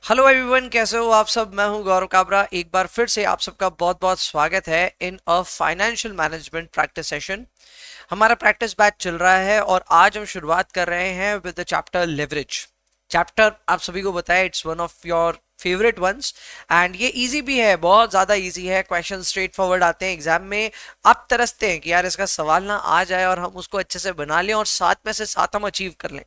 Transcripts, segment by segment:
Hello everyone, कैसे हो आप सब। मैं हूं गौरव काबरा। एक बार फिर से आप सबका बहुत बहुत स्वागत है in a financial management practice session. हमारा प्रैक्टिस बैच चल रहा है और आज हम शुरुआत कर रहे हैं with the chapter leverage. Chapter आप सभी को बताया it's one of your favourite ones and ये इजी भी है, बहुत ज्यादा इजी है। क्वेश्चन स्ट्रेट फॉरवर्ड आते हैं एग्जाम में। आप तरसते हैं कि यार इसका सवाल ना आ जाए और हम उसको अच्छे से बना लें और 7 में से 7 हम अचीव कर लें।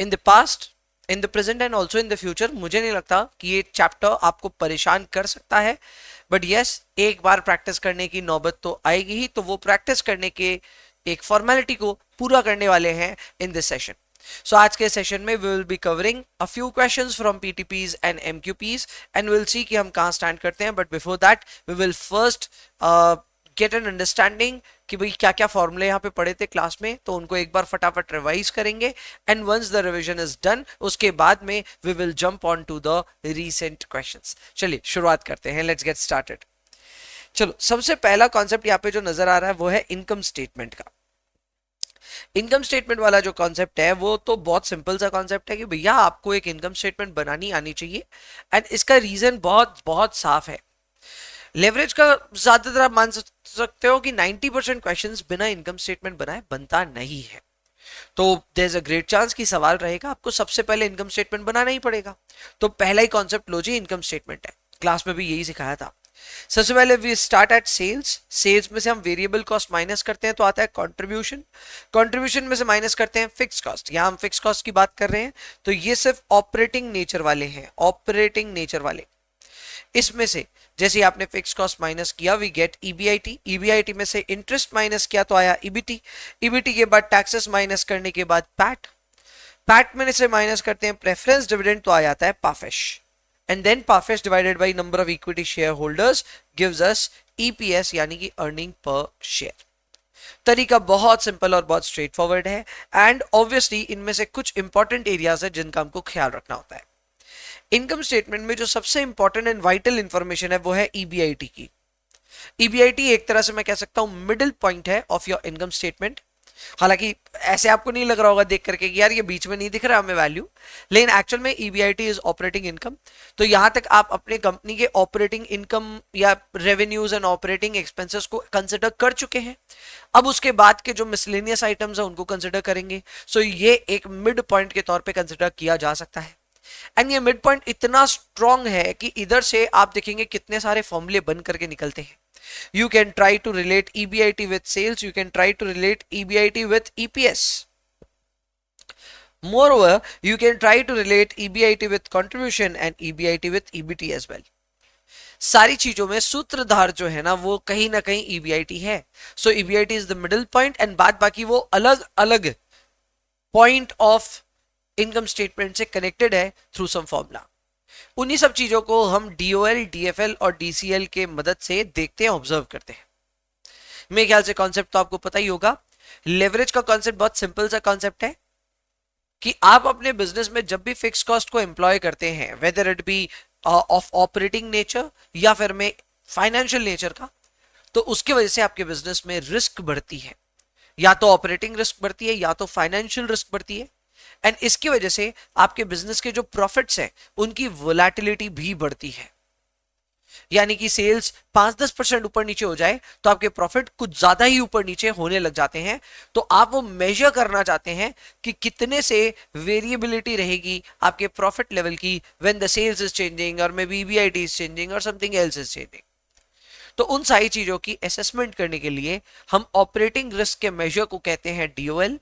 In the past, in the present and also in the future मुझे नहीं लगता कि ये चैप्टर आपको परेशान कर सकता है। बट यस, एक बार प्रैक्टिस करने की नौबत तो आएगी ही, तो वो प्रैक्टिस करने के एक फॉर्मेलिटी को पूरा करने वाले हैं इन दिस सेशन। सो आज के सेशन में we will be covering a few questions from PTPs and MQPs and will see कि हम कहां स्टैंड करते हैं। But before that we will first get an understanding कि भाई क्या क्या फॉर्मूले यहाँ पे पढ़े थे क्लास में, तो उनको एक बार फटाफट रिवाइज करेंगे। And once the revision is done, उसके बाद में we will jump on to the recent questions. चलिए शुरुआत करते हैं, लेट्स गेट स्टार्टेड। चलो, सबसे पहला कॉन्सेप्ट यहाँ पे जो नजर आ रहा है वो है इनकम स्टेटमेंट का। इनकम स्टेटमेंट वाला जो कॉन्सेप्ट है वो तो बहुत सिंपल सा कॉन्सेप्ट है कि भैया आपको एक इनकम स्टेटमेंट बनानी आनी चाहिए। एंड इसका रीजन बहुत बहुत साफ है। लेवरेज का ज्यादातर आप मान सकते हो कि 90% क्वेश्चंस बिना इनकम स्टेटमेंट बनाए बनता नहीं है। तो there is a great chance कि सवाल रहेगा आपको सबसे पहले इनकम स्टेटमेंट बनाना ही पड़ेगा। तो पहला ही कॉन्सेप्ट लो जी, इनकम स्टेटमेंट है। क्लास में भी यही सिखाया था। सबसे पहले we start at sales. Sales में से हम वेरिएबल कॉस्ट माइनस करते हैं तो आता है कंट्रीब्यूशन। कंट्रीब्यूशन में से माइनस करते हैं फिक्स कॉस्ट। यहां हम फिक्स कॉस्ट की बात कर रहे हैं, तो ये सिर्फ ऑपरेटिंग नेचर वाले हैं, ऑपरेटिंग नेचर वाले। इसमें से जैसे आपने फिक्स कॉस्ट माइनस किया वी गेट ईबीआईटी। ईबीआईटी में से इंटरेस्ट माइनस किया तो आया ईबीटी। ईबीटी के बाद टैक्सेस माइनस करने के बाद पैट। पैट में से माइनस करते हैं प्रेफरेंस डिविडेंड तो आ जाता है पाफेश। एंड देन पाफेश divided by number of equity share holders gives us EPS यानी कि अर्निंग पर शेयर। तरीका बहुत सिंपल और बहुत स्ट्रेट फॉरवर्ड है। एंड ऑब्वियसली इनमें से कुछ इंपॉर्टेंट एरियाज है जिनका हमको ख्याल रखना होता है। इनकम स्टेटमेंट में जो सबसे इंपॉर्टेंट एंड वाइटल इंफॉर्मेशन है वो है ईबीआईटी की। ईबीआईटी एक तरह से मैं कह सकता हूं मिडिल पॉइंट है ऑफ योर इनकम स्टेटमेंट। हालांकि ऐसे आपको नहीं लग रहा होगा देख करके कि यार ये बीच में नहीं दिख रहा हमें वैल्यू, लेकिन एक्चुअल में ईबीआईटी इज ऑपरेटिंग इनकम। तो यहां तक आप अपने कंपनी के ऑपरेटिंग इनकम या रेवेन्यूज एंड ऑपरेटिंग एक्सपेंसेस को कंसिडर कर चुके हैं। अब उसके बाद के जो मिसलेनियस आइटम्स है उनको कंसिडर करेंगे। सो ये एक मिड पॉइंट के तौर पे कंसिडर किया जा सकता है। एंड ये मिड पॉइंट इतना स्ट्रॉन्ग है कि इधर से आप देखेंगे कितने सारे फॉर्मूले बन करके निकलते हैं। You can try to relate EBIT with sales. You can try to relate EBIT with EPS. Moreover, you can try to relate EBIT with contribution and EBIT with EBT as well. सारी चीजों में सूत्रधार जो है ना वो कहीं ना कहीं EBIT है। So EBIT is the middle point and बाद बाकी वो अलग अलग पॉइंट ऑफ इनकम स्टेटमेंट से कनेक्टेड है थ्रू सम फॉर्मूला। उन्हीं सब चीजों को हम डीओएल, डीएफएल और डीसीएल के मदद से देखते हैं, ऑब्जर्व करते हैं। मेरे ख्याल से कॉन्सेप्ट तो आपको पता ही होगा। लेवरेज का कॉन्सेप्ट बहुत सिंपल सा कॉन्सेप्ट है कि आप अपने बिजनेस में जब भी फिक्स कॉस्ट को एम्प्लॉय करते हैं, whether it be of operating nature या फिर में फाइनेंशियल नेचर का, तो उसकी वजह से आपके बिजनेस में रिस्क बढ़ती है। या तो ऑपरेटिंग रिस्क बढ़ती है या तो फाइनेंशियल रिस्क बढ़ती है। एंड इसकी वजह से आपके बिजनेस के जो प्रॉफिट्स हैं उनकी वोलेटिलिटी भी बढ़ती है। यानी कि सेल्स 5-10% ऊपर नीचे हो जाए तो आपके प्रॉफिट कुछ ज्यादा ही ऊपर नीचे होने लग जाते हैं। तो आप वो मेजर करना चाहते हैं कि कितने से वेरिएबिलिटी रहेगी आपके प्रॉफिट लेवल की when the sales is changing और may be EBIT is changing और समथिंग एल्स इज चेंजिंग। तो उन सारी चीजों की असेसमेंट करने के लिए हम ऑपरेटिंग रिस्क के मेजर को कहते हैं डीओएल,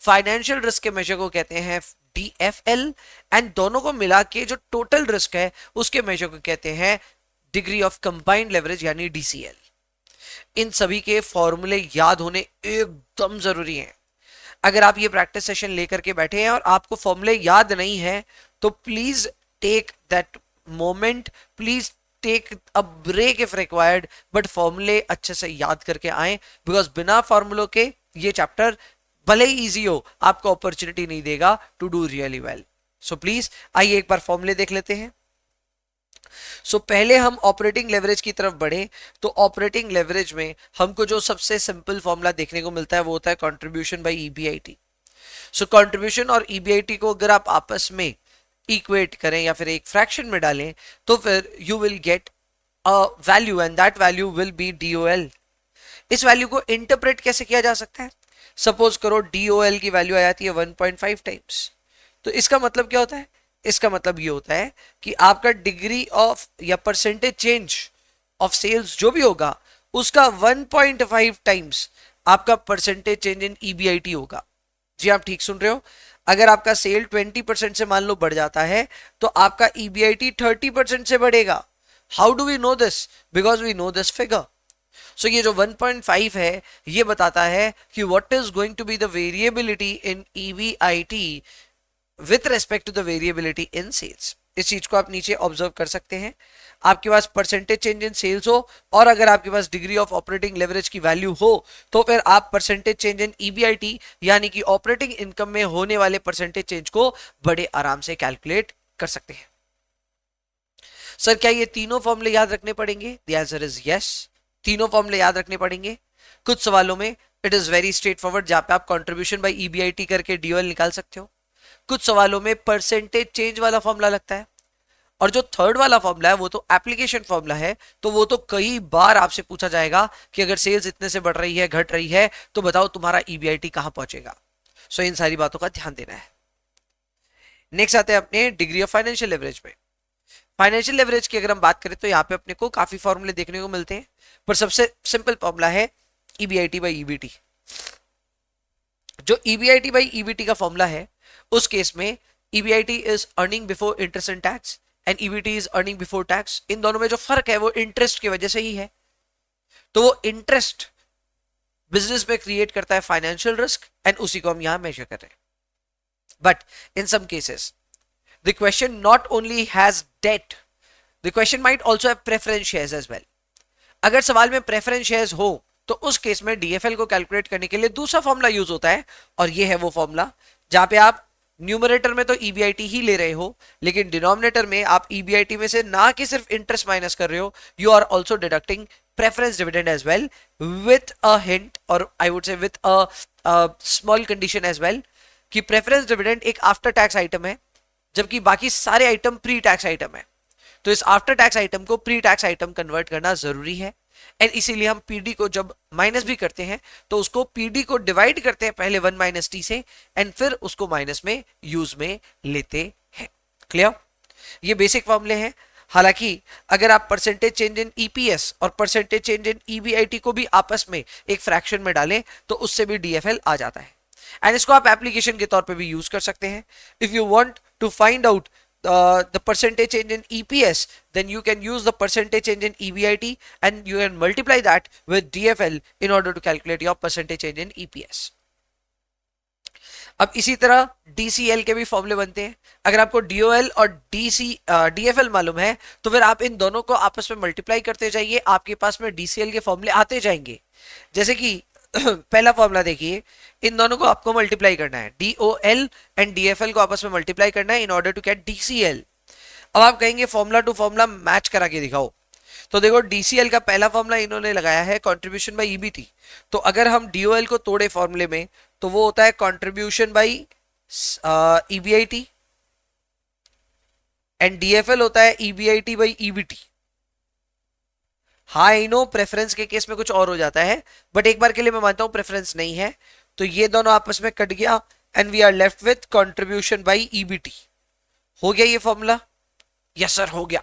फाइनेंशियल रिस्क के मेजर को कहते हैं डीएफएल, एंड दोनों को मिला के जो टोटल रिस्क है उसके मेजर को कहते हैं डिग्री ऑफ कंबाइंड लेवरेज यानी डीसीएल। इन सभी के फॉर्मूले याद होने एकदम जरूरी हैं। अगर आप ये प्रैक्टिस सेशन लेकर के बैठे हैं और आपको फॉर्मूले याद नहीं है तो please take that moment, please take a break if required, but फॉर्मूले अच्छे से याद करके आए, बिकॉज बिना फॉर्मूलों के ये चैप्टर भले ही इजी हो आपको अपॉर्चुनिटी नहीं देगा to do really well. So please आइए एक बार फॉर्मूले देख लेते हैं। सो पहले हम ऑपरेटिंग लेवरेज की तरफ बढ़े तो ऑपरेटिंग लेवरेज में हमको जो सबसे सिंपल फॉर्मूला देखने को मिलता है वो होता है contribution by EBIT. So contribution और ईबीआईटी को अगर आप आपस में इक्वेट करें या फिर एक फ्रैक्शन में डालें तो फिर you will get a value and that value will be DOL। इस वैल्यू को इंटरप्रेट कैसे किया जा सकता है? सपोज करो DOL की वैल्यू आ जाती है 1.5 टाइम्स, तो इसका मतलब क्या होता है? इसका मतलब ये होता है कि आपका डिग्री ऑफ या परसेंटेज चेंज ऑफ सेल्स जो भी होगा उसका 1.5 टाइम्स आपका परसेंटेज चेंज इन EBIT होगा। जी आप ठीक सुन रहे हो। अगर आपका सेल 20% से मान लो बढ़ जाता है तो आपका EBIT 30% से बढ़ेगा। How do we know this? Because we know this figure. So ये जो 1.5 है ये बताता है कि what is going to be the variability in EBIT with respect to the variability in sales. इस चीज को आप नीचे ऑब्जर्व कर सकते हैं। आपके पास परसेंटेज चेंज इन सेल्स हो और अगर आपके पास डिग्री ऑफ ऑपरेटिंग लेवरेज की वैल्यू हो तो फिर आप परसेंटेज चेंज इन EBIT यानी कि ऑपरेटिंग इनकम में होने वाले परसेंटेज चेंज को बड़े आराम से कैलकुलेट कर सकते हैं। सर क्या ये तीनों फॉर्मूले याद रखने पड़ेंगे? द आंसर इज यस, तीनों फॉर्मूले याद रखने पड़ेंगे। कुछ सवालों में it is very straight forward जहां पे आप कंट्रीब्यूशन बाय EBIT करके DOL निकाल सकते हो। कुछ सवालों में परसेंटेज चेंज वाला फॉर्मूला लगता है और जो थर्ड वाला फॉर्मूला है वो तो एप्लीकेशन फॉर्मूला है, तो वो तो कई बार आपसे पूछा जाएगा कि अगर सेल्स इतने से बढ़ रही है घट रही है तो बताओ तुम्हारा EBIT कहां पहुंचेगा। सो इन सारी बातों का ध्यान देना है। नेक्स्ट आते हैं अपने डिग्री ऑफ फाइनेंशियल लेवरेज में। फाइनेंशियल लेवरेज की अगर हम बात करें तो यहाँ पे अपने को काफी फॉर्मूले देखने को मिलते हैं, पर सबसे सिंपल फॉर्मूला है EBIT बाई EBT। जो EBIT बाई EBT का फॉर्मूला है उस केस में EBIT is earning before interest and tax and EBT is earning before tax. इन दोनों में जो फर्क है वो इंटरेस्ट की वजह से ही है। तो वो इंटरेस्ट बिजनेस में क्रिएट करता है फाइनेंशियल रिस्क एंड उसी को हम यहां मेजर कर रहे हैं। But in some cases the question not only has debt, the question might also have preference shares as well। अगर सवाल में प्रेफरेंस शेयर्स हो तो उस केस में DFL को कैलकुलेट करने के लिए दूसरा फॉर्मूला यूज होता है और ये है वो फॉर्मूला जहां पे आप न्यूमरेटर में तो EBIT ही ले रहे हो लेकिन डिनोमिनेटर में आप EBIT में से ना कि सिर्फ इंटरेस्ट माइनस कर रहे हो, you are also deducting preference dividend as well with a hint और I would say with a small condition as well कि प्रेफरेंस डिविडेंड एक आफ्टर टैक्स आइटम है जबकि बाकी सारे आइटम प्री टैक्स आइटम है। तो इस आफ्टर टैक्स आइटम को प्री टैक्स आइटम कन्वर्ट करना जरूरी है एंड इसीलिए हम पीडी को जब माइनस भी करते हैं तो उसको पीडी को डिवाइड करते हैं पहले 1 माइनस टी से एंड फिर उसको माइनस में यूज में लेते हैं। क्लियर? ये बेसिक फॉर्मूले हैं। हालांकि अगर आप परसेंटेज चेंज इन EPS और परसेंटेज चेंज इन EBIT को भी आपस में एक फ्रैक्शन में डालें तो उससे भी DFL आ जाता है एंड इसको आप एप्लीकेशन के तौर पे भी यूज कर सकते हैं। If you want to find out the percentage change in EPS, then you can use the percentage change in EBIT and you can multiply that with DFL in order to calculate your percentage change in EPS। अब इसी तरह DCL के भी फॉर्मूले बनते हैं। अगर आपको DOL और DFL मालूम है तो फिर आप इन दोनों को आपस में मल्टीप्लाई करते जाइए, आपके पास में DCL के फॉर्मूले आते जाएंगे। जैसे कि पहला फॉर्मूला देखिए, इन दोनों को आपको मल्टीप्लाई करना है, DOL एंड DFL को आपस में मल्टीप्लाई करना है in order to get DCL। अब आप कहेंगे फॉर्मूला टू फॉर्मूला मैच करा के दिखाओ, तो देखो DCL का पहला फॉर्मूला इन्होंने लगाया है कंट्रीब्यूशन बाय EBT, तो अगर हम DOL को तोड़े फॉर्मूले में तो वो होता है contribution by EBIT and DFL होता है EBIT बाय EBT। हाँ आई नो प्रेफरेंस के केस में कुछ और हो जाता है बट एक बार के लिए मैं मानता हूं प्रेफरेंस नहीं है, तो ये दोनों आपस में कट गया and we are left with contribution by EBT। हो गया ये फॉर्मूला? यस सर हो गया।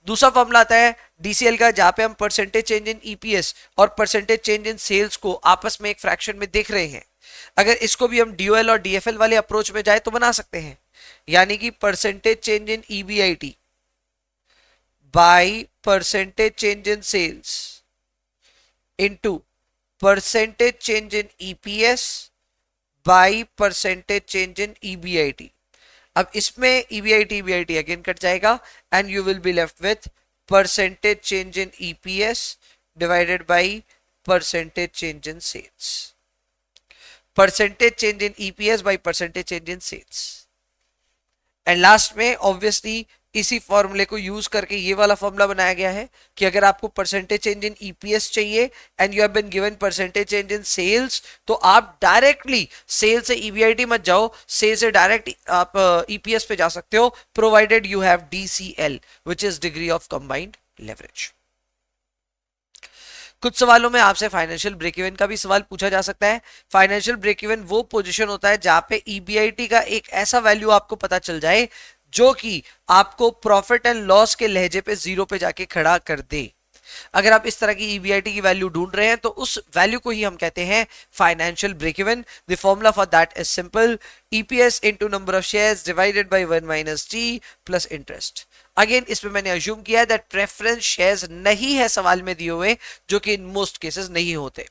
दूसरा फॉर्मूला आता है DCL का जहां पे हम परसेंटेज चेंज इन EPS और परसेंटेज चेंज इन सेल्स को आपस में एक फ्रैक्शन में देख रहे हैं। अगर इसको भी हम DOL और DFL वाले अप्रोच में जाए तो बना सकते हैं, यानी कि percentage change in EBIT by percentage change in sales into percentage change in EPS by percentage change in EBIT। अब इसमें EBIT अगेन कट जाएगा and you will be left with percentage change in EPS divided by percentage change in sales. Percentage change in EPS by percentage change in sales and last में obviously इसी फॉर्मूले को use करके ये वाला formula बनाया गया है कि अगर आपको परसेंटेज चेंज इन ईपीएस चाहिए and you have been given percentage change in sales, तो आप डायरेक्टली सेल से ईबीआईटी मत जाओ, सेल से डायरेक्ट आप ईपीएस पे जा सकते हो, provided you have DCL which is degree of combined leverage. कुछ सवालों में आपसे फाइनेंशियल ब्रेक इवन का भी सवाल पूछा जा सकता है। फाइनेंशियल ब्रेक इवन वो पोजीशन होता है जहां पे ईबीआईटी का एक ऐसा वैल्यू आपको पता चल जाए जो कि आपको प्रॉफिट एंड लॉस के लहजे पे जीरो पे जाके खड़ा कर दे। अगर आप इस तरह की ईबीआईटी की वैल्यू ढूंढ रहे हैं तो उस वैल्यू को ही हम कहते हैं financial break even. The formula for that is simple, EPS into number of shares divided by 1 minus T plus interest. Again इसमें मैंने अज्यूम किया है दैट प्रेफरेंस शेयर्स नहीं है सवाल में दिए हुए, जो कि इन मोस्ट केसेस नहीं होते।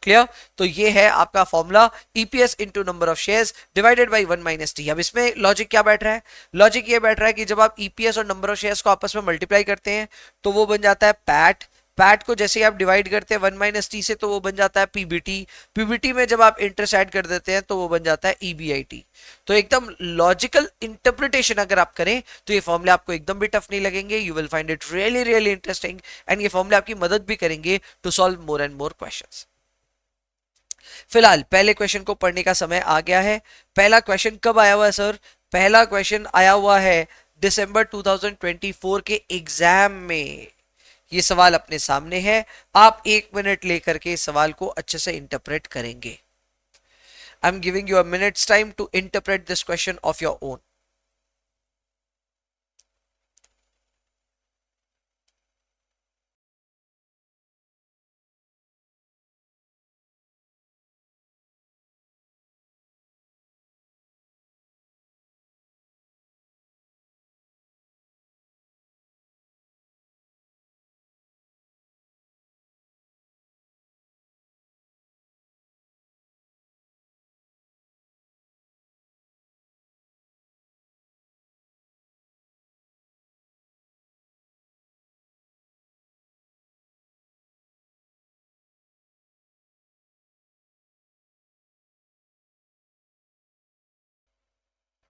क्लियर? तो ये है आपका formula, EPS into number of shares divided by 1 minus T. अब इसमें लॉजिक क्या बैठ रहा है? लॉजिक ये बैठ रहा है कि जब आप ईपीएस और नंबर ऑफ शेयर्स को आपस में मल्टीप्लाई करते हैं तो वो बन जाता है पैट। पैट को जैसे ही आप डिवाइड करते हैं 1 माइनस टी से तो वो बन जाता है पीबीटी। पीबीटी में जब आप इंटरेस्ट ऐड कर देते हैं तो वो बन जाता है ईबीआईटी। तो एकदम लॉजिकल इंटरप्रिटेशन अगर आप करें तो ये फॉर्मूले आपको एकदम भी टफ नहीं लगेंगे। You will find it really really interesting and ये फॉर्मूले आपकी मदद भी करेंगे to solve more and more questions. फिलहाल पहले क्वेश्चन को पढ़ने का समय आ गया है। पहला क्वेश्चन कब आया हुआ है सर? पहला क्वेश्चन आया हुआ है दिसंबर 2024 के एग्जाम में। ये सवाल अपने सामने है, आप 1 मिनट लेकर के सवाल को अच्छे से इंटरप्रेट करेंगे। I am giving you a minutes time to interpret this question of your own.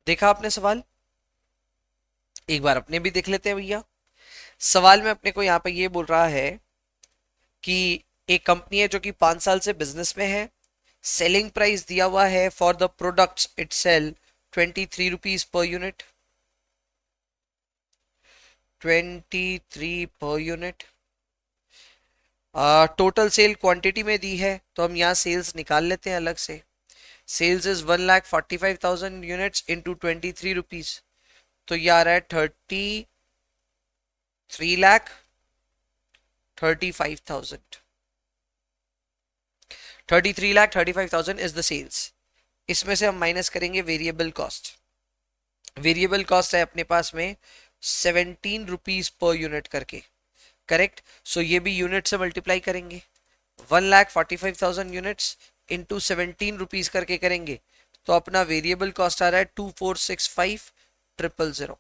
देखा आपने सवाल? एक बार अपने भी देख लेते हैं भैया। सवाल में अपने को यहाँ पे ये बोल रहा है कि एक कंपनी है जो कि 5 साल से बिजनेस में है। सेलिंग प्राइस दिया हुआ है for the products it sell 23 rupees per unit. 23 per unit. Total sale quantity में दी है तो हम यहाँ सेल्स निकाल लेते हैं अलग से। Sales is 1,45,000 units into 23 rupees, तो ये आ रहा है 33,35,000। 33,35,000 इज द सेल्स। इसमें से हम माइनस करेंगे वेरिएबल कॉस्ट। वेरिएबल कॉस्ट है अपने पास में 17 रुपीज पर यूनिट करके, करेक्ट। सो ये भी यूनिट से मल्टीप्लाई करेंगे। 1,45,000 यूनिट्स इंटू 17 रुपीज करके करेंगे तो अपना वेरिएबल कॉस्ट आ रहा है 2465,000।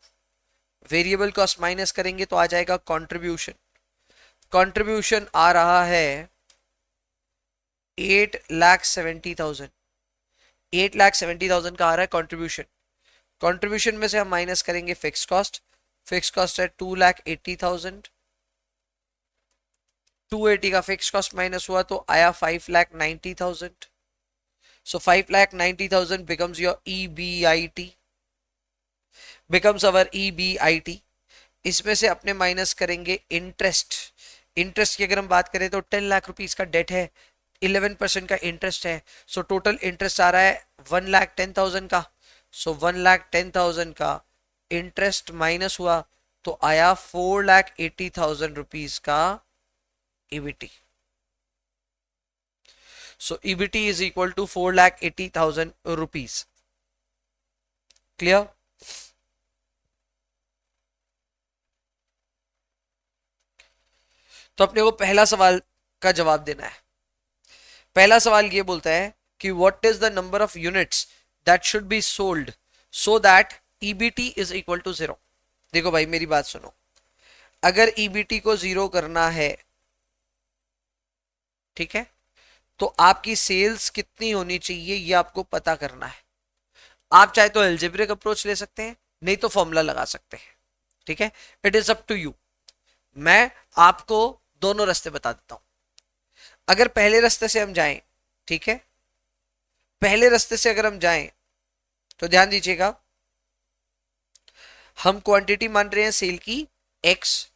वेरिएबल कॉस्ट माइनस करेंगे तो आ जाएगा कंट्रीब्यूशन। कंट्रीब्यूशन आ रहा है 8,70,000। 8,70,000 का आ रहा है कंट्रीब्यूशन। कंट्रीब्यूशन में से हम माइनस करेंगे फिक्स कॉस्ट। फिक्स कॉस्ट है 2,80,000। 280 का फिक्स कॉस्ट माइनस हुआ तो आया 5,90,000। सो 5,90,000 becomes your EBIT, becomes our EBIT। इसमें से अपने माइनस करेंगे इंटरेस्ट। इंटरेस्ट की अगर हम बात करें तो 10 लाख रुपीज का डेट है, 11% का इंटरेस्ट है। सो टोटल इंटरेस्ट आ रहा है 1,10,000 का। सो 1,10,000 का इंटरेस्ट माइनस हुआ तो आया 4,80,000 रुपीज का EBT। So EBT is equal to 4,80,000 rupees. Clear? तो अपने को पहला सवाल का जवाब देना है। पहला सवाल ये बोलता है कि what is the number of units that should be sold so that EBT is equal to 0। देखो भाई मेरी बात सुनो, अगर EBT को 0 करना है, ठीक है, तो आपकी सेल्स कितनी होनी चाहिए ये आपको पता करना है। आप चाहे तो एल्जेब्रिक अप्रोच ले सकते हैं, नहीं तो फॉर्मूला लगा सकते हैं। ठीक है, it is up to you. मैं आपको दोनों रास्ते बता देता हूं। अगर पहले रास्ते से हम जाएं, ठीक है, पहले रास्ते से अगर हम जाएं तो ध्यान दीजिएगा, हम क्वांटिटी मान रहे हैं सेल की x,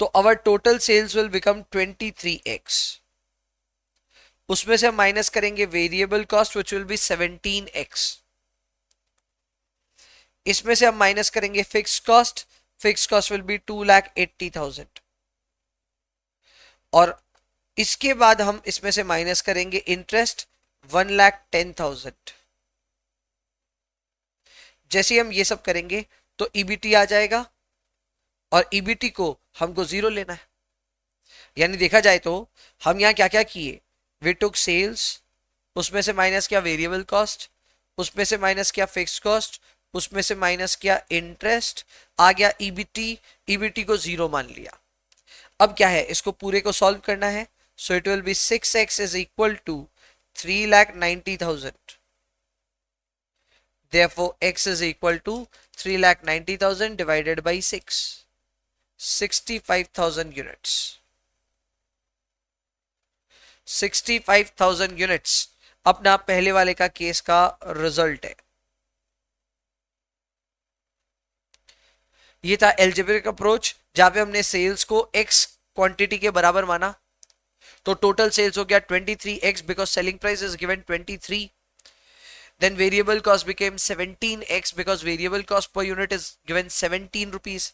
तो our total sales will become 23x। उसमें से हम माइनस करेंगे variable cost which will be 17x। इसमें से हम माइनस करेंगे फिक्स कॉस्ट विल बी 2,80,000। और इसके बाद हम इसमें से माइनस करेंगे इंटरेस्ट 1,10,000। जैसे ही हम ये सब करेंगे तो ईबीटी आ जाएगा, और ईबीटी को हमको जीरो लेना है। यानी देखा जाए तो हम यहां क्या क्या किए, वी टुक सेल्स, उसमें से माइनस किया वेरिएबल कॉस्ट, उसमें से माइनस किया फिक्स कॉस्ट, उसमें से माइनस किया इंटरेस्ट, आ गया ईबीटी, ईबीटी को जीरो मान लिया। अब क्या है, इसको पूरे को सॉल्व करना है। So it will be 6x is equal to 3,90,000। Therefore, x is equal to 3,90,000 divided by 6, 65,000 units. 65,000 units अपना पहले वाले का केस का रिजल्ट है। ये था एल्जेब्रिक अप्रोच, जहां पे हमने सेल्स को x क्वांटिटी के बराबर माना। तो टोटल सेल्स हो गया 23x because selling price is given 23। Then variable cost became 17x because variable cost per unit is given 17 rupees.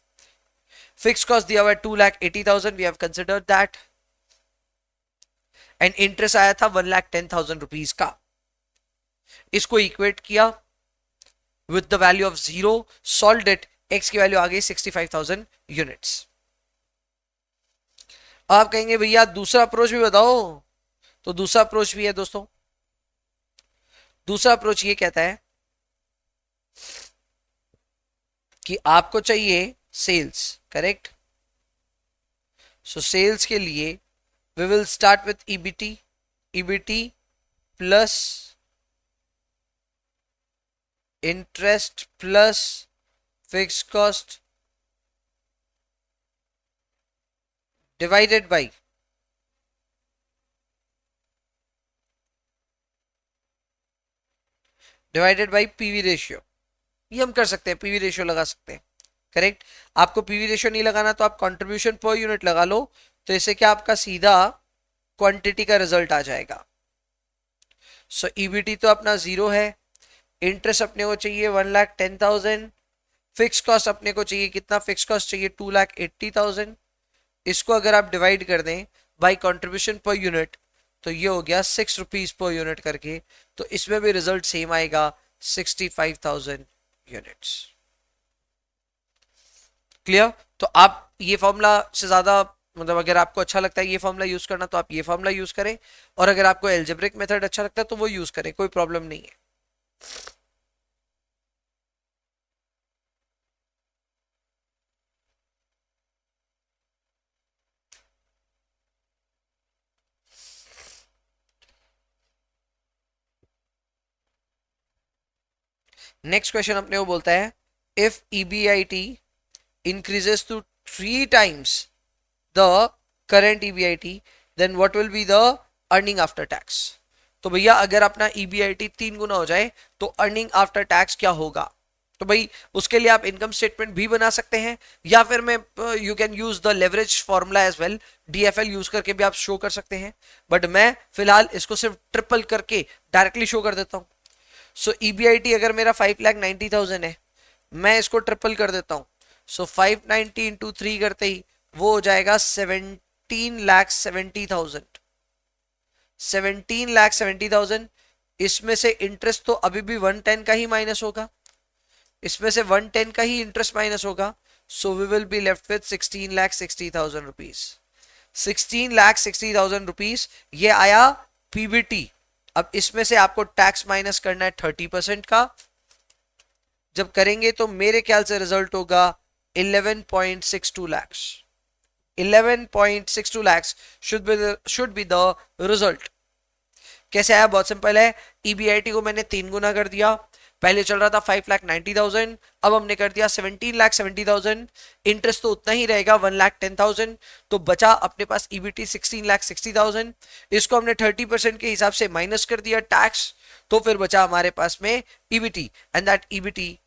Fixed cost दिया हुआ 2,80,000, we have considered that. And interest आया था 1,10,000 rupees का। इसको equate किया with the value of 0, solved it, x की value आ गई 65,000 units। आप कहेंगे भैया दूसरा अप्रोच भी बताओ, तो दूसरा अप्रोच भी है दोस्तों। दूसरा अप्रोच ये कहता है कि आपको चाहिए सेल्स, करेक्ट। सो सेल्स के लिए we will start with EBT, EBT plus interest plus fix cost divided by PV ratio. ये हम कर सकते हैं, पीवी रेशियो लगा सकते हैं, करेक्ट। आपको पीवी रेशियो नहीं लगाना तो आप कंट्रीब्यूशन पर यूनिट लगा लो, तो इससे क्या आपका सीधा क्वांटिटी का रिजल्ट आ जाएगा। सो ईबीटी तो अपना 0 है, इंटरेस्ट अपने को चाहिए 1,10,000, फिक्स कॉस्ट अपने को चाहिए कितना, फिक्स कॉस्ट चाहिए 2,80,000। इसको अगर आप डिवाइड कर दें बाई कंट्रीब्यूशन पर यूनिट तो ये हो गया 6 रुपीज पर यूनिट करके, तो इसमें भी रिजल्ट सेम आएगा 65,000 यूनिट्स। क्लियर। तो आप ये फॉर्मूला से ज्यादा, मतलब अगर आपको अच्छा लगता है ये फॉर्मूला यूज करना तो आप ये फॉर्मूला यूज करें, और अगर आपको एल्जेब्रिक मेथड अच्छा लगता है तो वो यूज करें, कोई प्रॉब्लम नहीं है। नेक्स्ट क्वेश्चन अपने को बोलता है if EBIT increases to 3 times the current EBIT then what will be the earning after tax. तो भैया अगर अपना ईबीआईटी 3 गुना हो जाए तो अर्निंग आफ्टर टैक्स क्या होगा। तो भाई उसके लिए आप इनकम स्टेटमेंट भी बना सकते हैं, या फिर मैं you can use the leverage formula as well, DFL use करके भी आप शो कर सकते हैं, बट मैं फिलहाल इसको सिर्फ ट्रिपल करके डायरेक्टली शो कर देता हूं। सो ईबीआईटी अगर मेरा 5,90,000 है, मैं इसको ट्रिपल कर देता हूं। सो 590 इंटू 3 करते ही वो हो जाएगा 17,70,000। 17,70,000। इसमें से इंटरेस्ट तो अभी भी 110 का ही माइनस होगा, इसमें से 110 का ही इंटरेस्ट माइनस होगा। So we will be left with 16,60,000 rupees. 16,60,000 rupees ये आया पीबीटी। अब इसमें से आपको टैक्स माइनस करना है 30% का। जब करेंगे तो मेरे ख्याल से रिजल्ट होगा 11.62 lakhs। 11.62 lakhs should be the result. कैसे आया, बहुत सिंपल है। ईबीआईटी को मैंने 3 गुना कर दिया, पहले चल रहा था 5,90,000, अब हमने कर दिया 17,70,000, इंटरेस्ट तो उतना ही रहेगा 1,10,000, तो बचा अपने पास ईबीटी 16,60,000, इसको हमने 30% के हिसाब से माइनस कर दिया टैक्स, तो फिर बचा हमारे पास में EBT and that EBT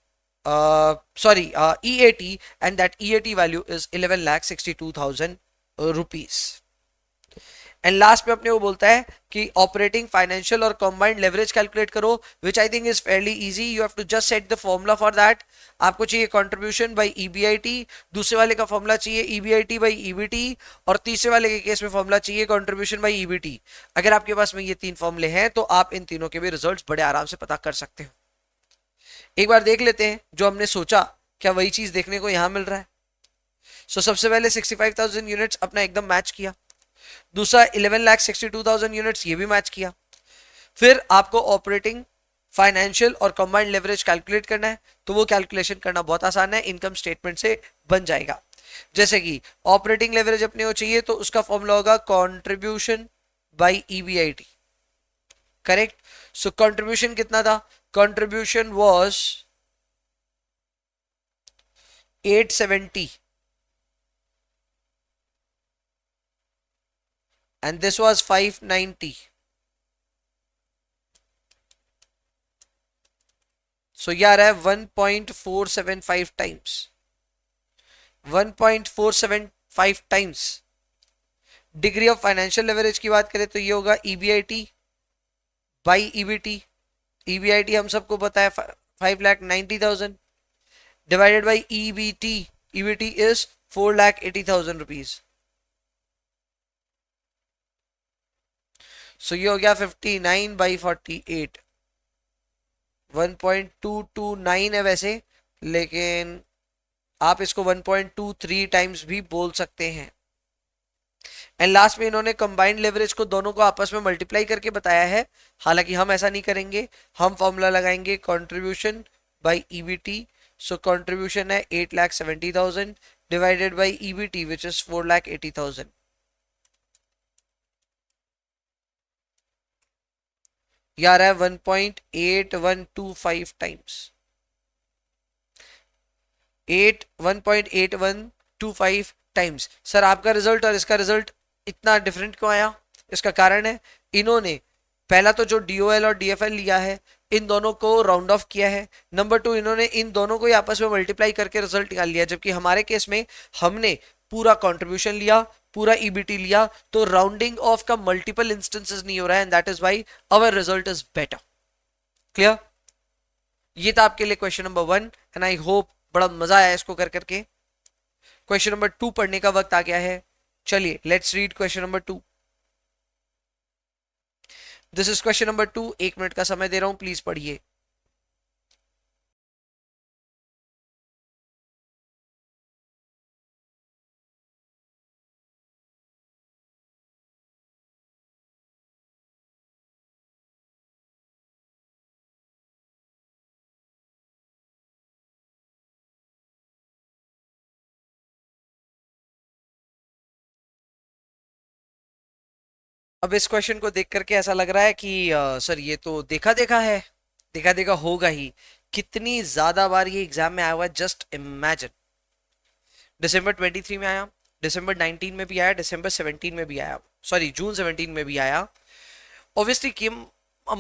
EAT, and that EAT value is 11,62,000 rupees. And last में अपने वो बोलता है कि ऑपरेटिंग फाइनेंशियल और कंबाइंड लेवरेज कैलकुलेट करो, which I think is fairly easy. You have to just set the formula for that. आपको चाहिए कंट्रीब्यूशन बाय ईबीआईटी, दूसरे वाले का फॉर्मूला चाहिए ईबीआईटी बाय ईबीटी, और तीसरे वाले के केस में फॉर्मूला चाहिए कंट्रीब्यूशन बाय ईबीटी. अगर आपके पास में ये तीन फॉर्मूले हैं तो आप इन तीनों के भी रिजल्ट्स बड़े आराम से पता कर सकते हो. एक बार देख लेते हैं जो हमने सोचा, क्या वही चीज देखने को यहां मिल रहा है. सबसे पहले 65,000 यूनिट्स अपना एकदम मैच किया. दूसरा 11,62,000 यूनिट्स, ये भी मैच किया. फिर आपको ऑपरेटिंग फाइनेंशियल और कंबाइंड लेवरेज कैलकुलेट करना है, तो वो कैलकुलेशन करना बहुत आसान है, इनकम स्टेटमेंट से बन जाएगा. जैसे कि ऑपरेटिंग लेवरेज अपने को चाहिए तो उसका फॉर्मूला होगा contribution by EBIT. Correct. So contribution कितना था? Contribution was 870 and this was 590. So ये आ रहा है 1.475 times. 1.475 times. Degree of financial leverage की बात करें तो ये होगा ईबीआईटी बाई ईबीटी. ईबीआईटी हम सबको पता है 5,90,000 divided by EBT. EBT is 4,80,000 rupees. So ये हो गया 59 बाई 48. 1.229 है वैसे, लेकिन आप इसको 1.23 टाइम्स भी बोल सकते हैं. एंड लास्ट में इन्होंने कंबाइंड लेवरेज को दोनों को आपस में मल्टीप्लाई करके बताया है. हालांकि हम ऐसा नहीं करेंगे, हम फॉर्मूला लगाएंगे contribution by EBT. So contribution है 8,70,000 divided by EBT which is 4,80,000. ये आ रहा है 1.8125 टाइम्स. 1.8125 टाइम्स. सर आपका रिजल्ट और इसका रिजल्ट इतना डिफरेंट क्यों आया? इसका कारण है इन्होंने पहला तो जो डीओएल और डीएफएल लिया है, इन दोनों को राउंड ऑफ किया है. नंबर 2, इन्होंने इन दोनों को आपस में मल्टीप्लाई करके रिजल्ट निकाल लिया, जबकि हमारे केस में हमने पूरा कंट्रीब्यूशन लिया, पूरा ईबीटी लिया, तो राउंडिंग ऑफ का मल्टीपल इंस्टेंसेस नहीं हो रहा है, and that is why our result is better. Clear? ये था आपके लिए question number 1 and I hope बड़ा मजा आया इसको कर करके. क्वेश्चन नंबर 2 पढ़ने का वक्त आ गया है. चलिए let's read question number 2. This is question number 2. 1 minute का समय दे रहा हूं, प्लीज पढ़िए. अब इस क्वेश्चन को देख करके ऐसा लग रहा है कि सर ये तो देखा देखा है, देखा देखा होगा ही. कितनी ज्यादा बार ये एग्जाम में आया हुआ है, जस्ट इमेजिन. दिसंबर 23 में आया, दिसंबर 19 में भी आया, दिसंबर 17 में भी आया, सॉरी जून 17 में भी आया. Obviously came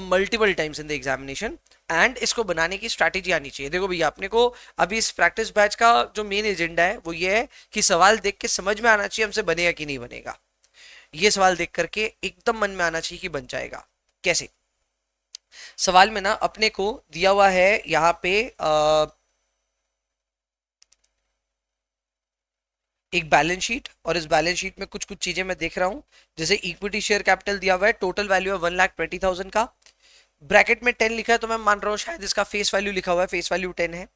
multiple times in the examination. And इसको बनाने की स्ट्रैटेजी आनी चाहिए. देखो भैया, अपने को अभी इस प्रैक्टिस बैच का जो मेन एजेंडा है वो ये है कि सवाल देख के समझ में आना चाहिए हमसे बनेगा कि नहीं बनेगा. ये सवाल देख करके एकदम मन में आना चाहिए कि बन जाएगा. कैसे? सवाल में ना अपने को दिया हुआ है यहां पे एक बैलेंस शीट, और इस बैलेंस शीट में कुछ कुछ चीजें मैं देख रहा हूं. जैसे इक्विटी शेयर कैपिटल दिया हुआ है, टोटल वैल्यू है 1,20,000 का. ब्रैकेट में 10 लिखा है, तो मैं मान रहा हूं शायद इसका फेस वैल्यू लिखा हुआ है, फेस वैल्यू 10 है.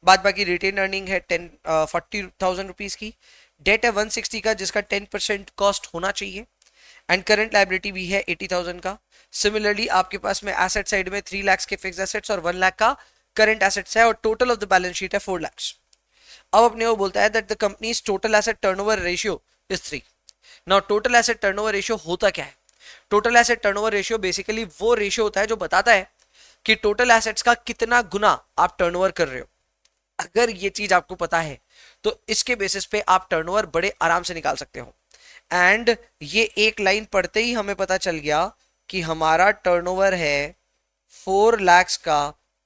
बाद बाकी रिटेन अर्निंग है 40,000 रुपीज की. डेट है 160 का, जिसका 10% कॉस्ट होना चाहिए. एंड करंट लाइबिलिटी भी है 80,000 का. सिमिलरली आपके पास में एसेट साइड में 3 लाख के फिक्स एसेट्स और 1 लाख का करंट एसेट्स है, और total of the balance sheet है 4 लाख. अब अपने वो बोलता है that the companies total asset turnover ratio is 3. Now total asset turnover ratio होता क्या है? Total asset turnover ratio basically वो रेशियो होता है जो बताता है कि टोटल एसेट्स का कितना गुना आप टर्नओवर कर रहे हो। अगर ये चीज आपको पता है तो इसके बेसिस पे आप टर्नओवर बड़े आराम से निकाल सकते हो। एंड ये एक लाइन पढ़ते ही हमें पता चल गया कि हमारा टर्नओवर है 4 lakhs का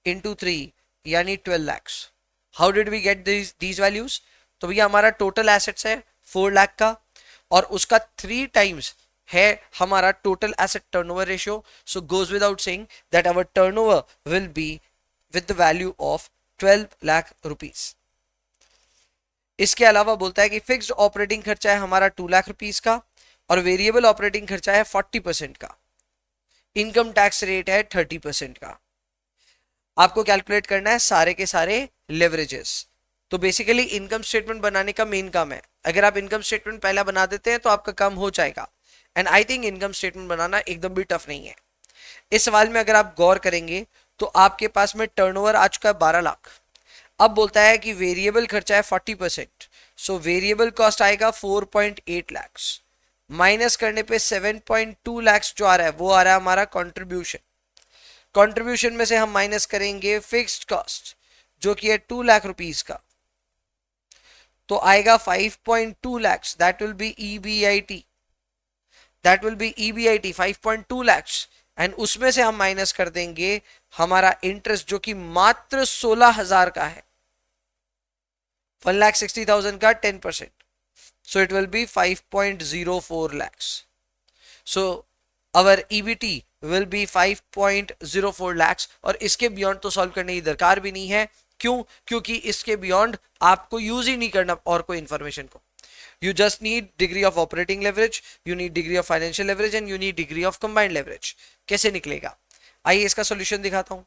इंटू 3 यानी 12 lakhs। How did we get these values? तो भैया हमारा टोटल एसेट्स है 4 लाख का और उसका 3 टाइम्स है हमारा total asset turnover ratio. So goes without saying that our turnover will be with the value of 12 lakh rupees. इसके अलावा बोलता है कि फिक्स्ड ऑपरेटिंग खर्चा है हमारा 2 लाख रुपीज का और वेरिएबल ऑपरेटिंग खर्चा है 40% का। इनकम टैक्स रेट है 30% का। आपको कैलकुलेट करना है सारे के सारे लेवरेजेस। तो बेसिकली इनकम स्टेटमेंट बनाने का मेन काम है। अगर आप इनकम स्टेटमेंट पहला बना देते हैं तो आपका काम हो जाएगा। And I think income statement बनाना एकदम भी टफ नहीं है। इस सवाल में अगर आप गौर करेंगे तो आपके पास में टर्नओवर आ चुका है 12 लाख। अब बोलता है कि वेरिएबल खर्चा है 40%। सो वेरिएबल कॉस्ट आएगा 4.8 lakhs माइनस करने पे 7.2 lakhs जो आ रहा है वो आ रहा है हमारा कंट्रीब्यूशन। कंट्रीब्यूशन में से हम माइनस करेंगे फिक्स्ड कॉस्ट जो कि है 2 लाख रुपीस का, तो आएगा 5.2 lakhs। That will be EBIT। That will be EBIT 5.2 lakhs। And उसमें से हम माइनस कर देंगे हमारा इंटरेस्ट जो कि मात्र 16,000 का है। 1,60,000 का 10%। So it will be 5.04 lakhs. So our EBT will be 5.04 lakhs। और इसके बियॉन्ड तो सॉल्व करने की दरकार भी नहीं है। क्यों? क्योंकि इसके बियॉन्ड आपको यूज ही नहीं करना और कोई इंफॉर्मेशन को। You just need degree of operating leverage, you need degree of financial leverage and you need degree of combined leverage। कैसे निकलेगा? आइए इसका सॉल्यूशन दिखाता हूं।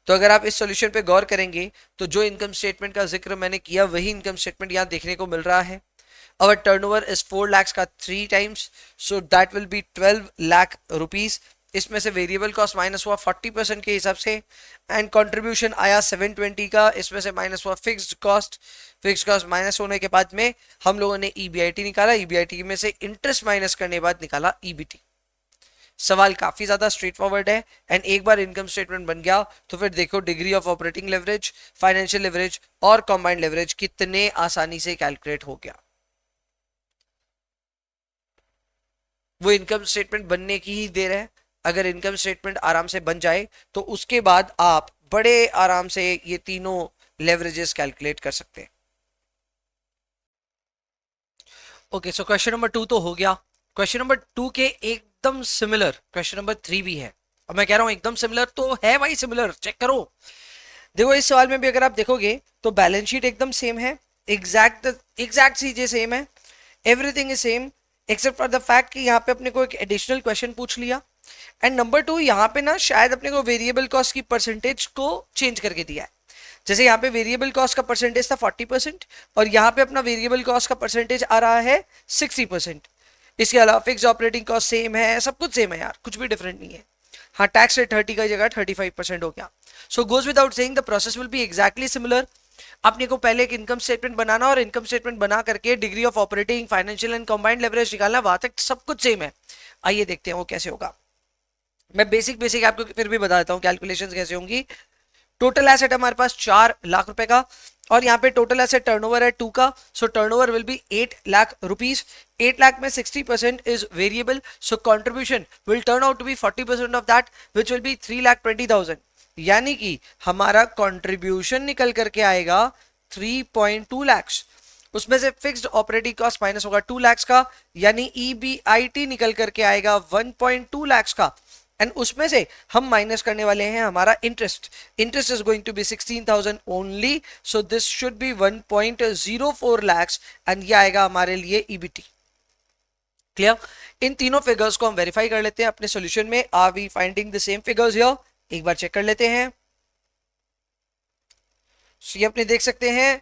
तो अगर आप इस सॉल्यूशन पे गौर करेंगे तो जो इनकम स्टेटमेंट का जिक्र मैंने किया वही इनकम स्टेटमेंट यहां देखने को मिल रहा है। अवर टर्नओवर इज 4 lakhs का 3 times, so that will be 12 lakh rupees. इसमें से वेरिएबल कॉस्ट माइनस हुआ 40% के हिसाब से एंड कंट्रीब्यूशन आया 720 का। इसमें से माइनस हुआ fixed cost. Fixed cost minus होने के बाद में हम लोगों ने EBIT निकाला। EBIT में से इंटरेस्ट माइनस करने के बाद निकाला EBT। सवाल काफी ज्यादा स्ट्रेट फॉरवर्ड है। एंड एक बार इनकम स्टेटमेंट बन गया तो फिर देखो degree of operating leverage, financial leverage और कंबाइंड लेवरेज कितने आसानी से कैलकुलेट हो गया। वो इनकम स्टेटमेंट बनने की ही देर है। अगर इनकम स्टेटमेंट आराम से बन जाए तो उसके बाद आप बड़े आराम से ये तीनों लेवरेजेस कैलकुलेट कर सकते हैं। ओके, सो क्वेश्चन नंबर 2 तो हो गया। क्वेश्चन नंबर 2 के एकदम सिमिलर क्वेश्चन नंबर 3 भी है। अब मैं कह रहा हूं एकदम सिमिलर तो है भाई, सिमिलर चेक करो। देखो इस सवाल में भी अगर आप देखोगे तो बैलेंस शीट एकदम सेम है, एग्जैक्ट चीजें सेम है, everything is same except for the fact कि यहाँ पे अपने को एक एडिशनल क्वेश्चन पूछ लिया। एंड नंबर 2 यहाँ पे ना शायद अपने को वेरिएबल कॉस्ट की परसेंटेज को चेंज करके दिया है। जैसे यहाँ पे वेरिएबल कॉस्ट का परसेंटेज था 40% और यहाँ पे अपना वेरिएबल कॉस्ट का परसेंटेज आ रहा है 60%। इसके अलावा फिक्स ऑपरेटिंग कॉस्ट सेम है, सब कुछ सेम है यार, कुछ भी डिफरेंट नहीं है। हाँ, टैक्स रेट 30 का जगह 35% हो गया। So goes without saying the process will be exactly similar. आपने को पहले एक इनकम स्टेटमेंट बनाना और इनकम स्टेटमेंट बना करके degree of operating, financial and combined leverage निकालना, वहां तक सब कुछ सेम है। आइए देखते हैं वो कैसे होगा। मैं बेसिक आपको फिर भी बता देता हूँ कैलकुलेशंस कैसे होंगी। टोटल एसेट हमारे पास 4 लाख रुपए का और यहाँ पे टोटल एसेट टर्नओवर है 2 का। So turnover will be 8 lakh rupees. 8 lakh में 60% is variable, so contribution will turn out to be 40% of that which will be 3,20,000। यानी कि हमारा कंट्रीब्यूशन निकल करके आएगा 3.2 lakhs। उसमें से फिक्स्ड ऑपरेटिंग कॉस्ट माइनस होगा 2 lakhs का, यानी EBIT निकल करके आएगा 1.2 lakhs का। एंड उसमें से हम माइनस करने वाले हैं हमारा interest. Interest is going to be 16,000 only, so this should be 1.04 lakhs and ये आएगा हमारे लिए EBT। क्लियर? इन तीनों फिगर्स को हम वेरीफाई कर लेते हैं अपने सॉल्यूशन में। Are we finding the same figures here? एक बार चेक कर लेते हैं। ये अपने देख सकते हैं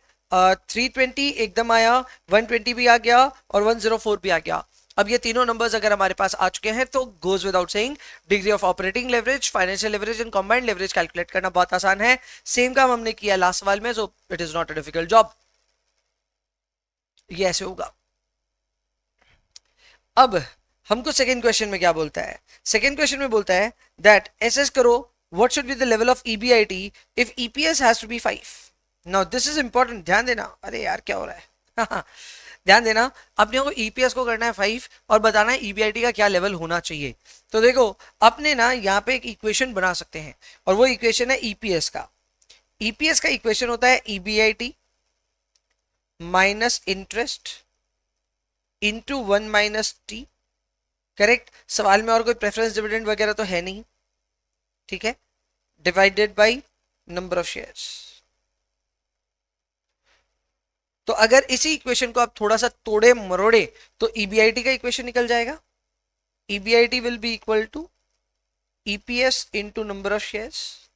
320 एकदम आया, 120 भी आ गया और 104 भी आ गया। अब ये तीनों नंबर्स अगर हमारे पास आ चुके हैं तो goes without saying degree of operating leverage, financial leverage and combined leverage calculate करना बहुत आसान है। सेम काम हमने किया लास्ट सवाल में, सो it is not a difficult job. ये ऐसे होगा। अब हमको सेकेंड क्वेश्चन में क्या बोलता है, सेकेंड क्वेश्चन में बोलता है दैट एसेस करो what should be the level of EBIT if EPS has to be 5। Now this is important, ध्यान देना। अरे यार क्या हो रहा है ध्यान देना, अपने को ईपीएस को करना है 5 और बताना है ईबीआईटी का क्या लेवल होना चाहिए। तो देखो अपने ना यहाँ पे एक इक्वेशन बना सकते हैं और वो इक्वेशन है ईपीएस का। ईपीएस का इक्वेशन होता है EBIT minus interest into 1 minus T. Correct, सवाल में और कोई प्रेफरेंस डिविडेंड वगैरह तो है नहीं, ठीक है, divided by number of shares. तो अगर इसी इक्वेशन को आप थोड़ा सा तोड़े मरोड़े तो ईबीआईटी का इक्वेशन निकल जाएगा। EBIT will be equal to EPS into number of shares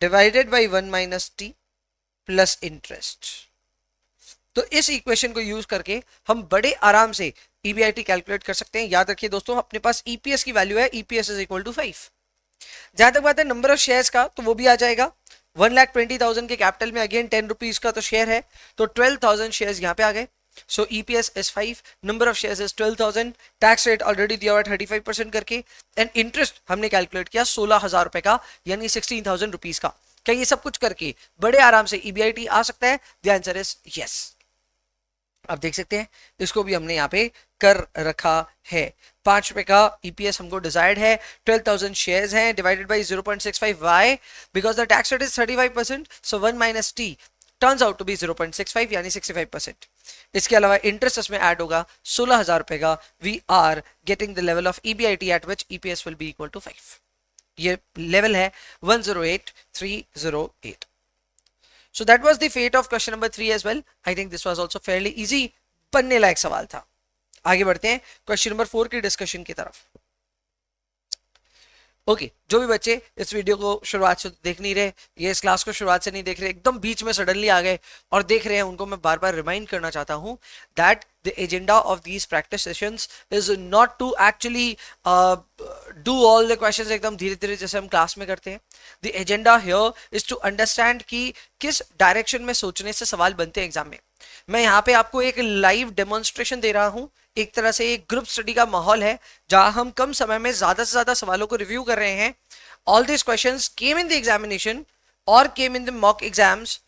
divided by 1 minus T plus interest. तो इस इक्वेशन को यूज करके हम बड़े आराम से ईबीआईटी कैलकुलेट कर सकते हैं। याद रखिए दोस्तों, अपने पास ईपीएस की वैल्यू है, ईपीएस इज इक्वल टू 5। जहां तक बात है नंबर ऑफ शेयर्स का, तो वो भी आ जाएगा 1,20,000 के कैपिटल में अगेन 10 रुपीज का तो शेयर है, तो 12,000 शेयर्स यहाँ पे आ गए। So EPS is 5, number of shares is 12,000, tax rate already दिया हुआ 35% करके, एंड इंटरेस्ट हमने कैलकुलेट किया 16,000 रुपए का, यानी 16,000 रुपीज का। क्या ये सब कुछ करके बड़े आराम से ईबीआईटी आ सकता है? The answer is yes. आप देख सकते हैं इसको भी हमने यहाँ पे कर रखा है। 5 रुपए का ईपीएस हमको डिजायर्ड है, 12,000 शेयर्स हैं, divided by 0.65। Why? Because the tax rate is 35%, so 1 minus T turns out to be 0.65 यानी 65%। इसके अलावा इंटरेस्ट इसमें ऐड होगा 16,000 रुपए का। We are getting the level of EBIT at which EPS will be equal to 5। ये level है 108,308। So that was the fate of question number 3 as well. I think this was also fairly easy, बनने लायक सवाल था। आगे बढ़ते हैं question number 4 की discussion की तरफ। ओके, जो भी बच्चे इस वीडियो को शुरुआत से देख नहीं रहे, ये इस क्लास को शुरुआत से नहीं देख रहे, एकदम बीच में सडनली आ गए और देख रहे हैं, उनको मैं बार बार रिमाइंड करना चाहता हूं that the agenda of these practice sessions is not to actually do all the questions एकदम धीरे धीरे जैसे हम क्लास में करते हैं। The agenda here is to understand कि किस डायरेक्शन में सोचने से सवाल बनते हैं एग्जाम में। मैं यहाँ पे आपको एक लाइव डेमोन्स्ट्रेशन दे रहा हूँ, एक तरह से एक ग्रुप स्टडी का माहौल है जहां हम कम समय में ज्यादा से ज्यादा सवालों को रिव्यू कर रहे हैं। All this questions came in the examination और came in the mock exams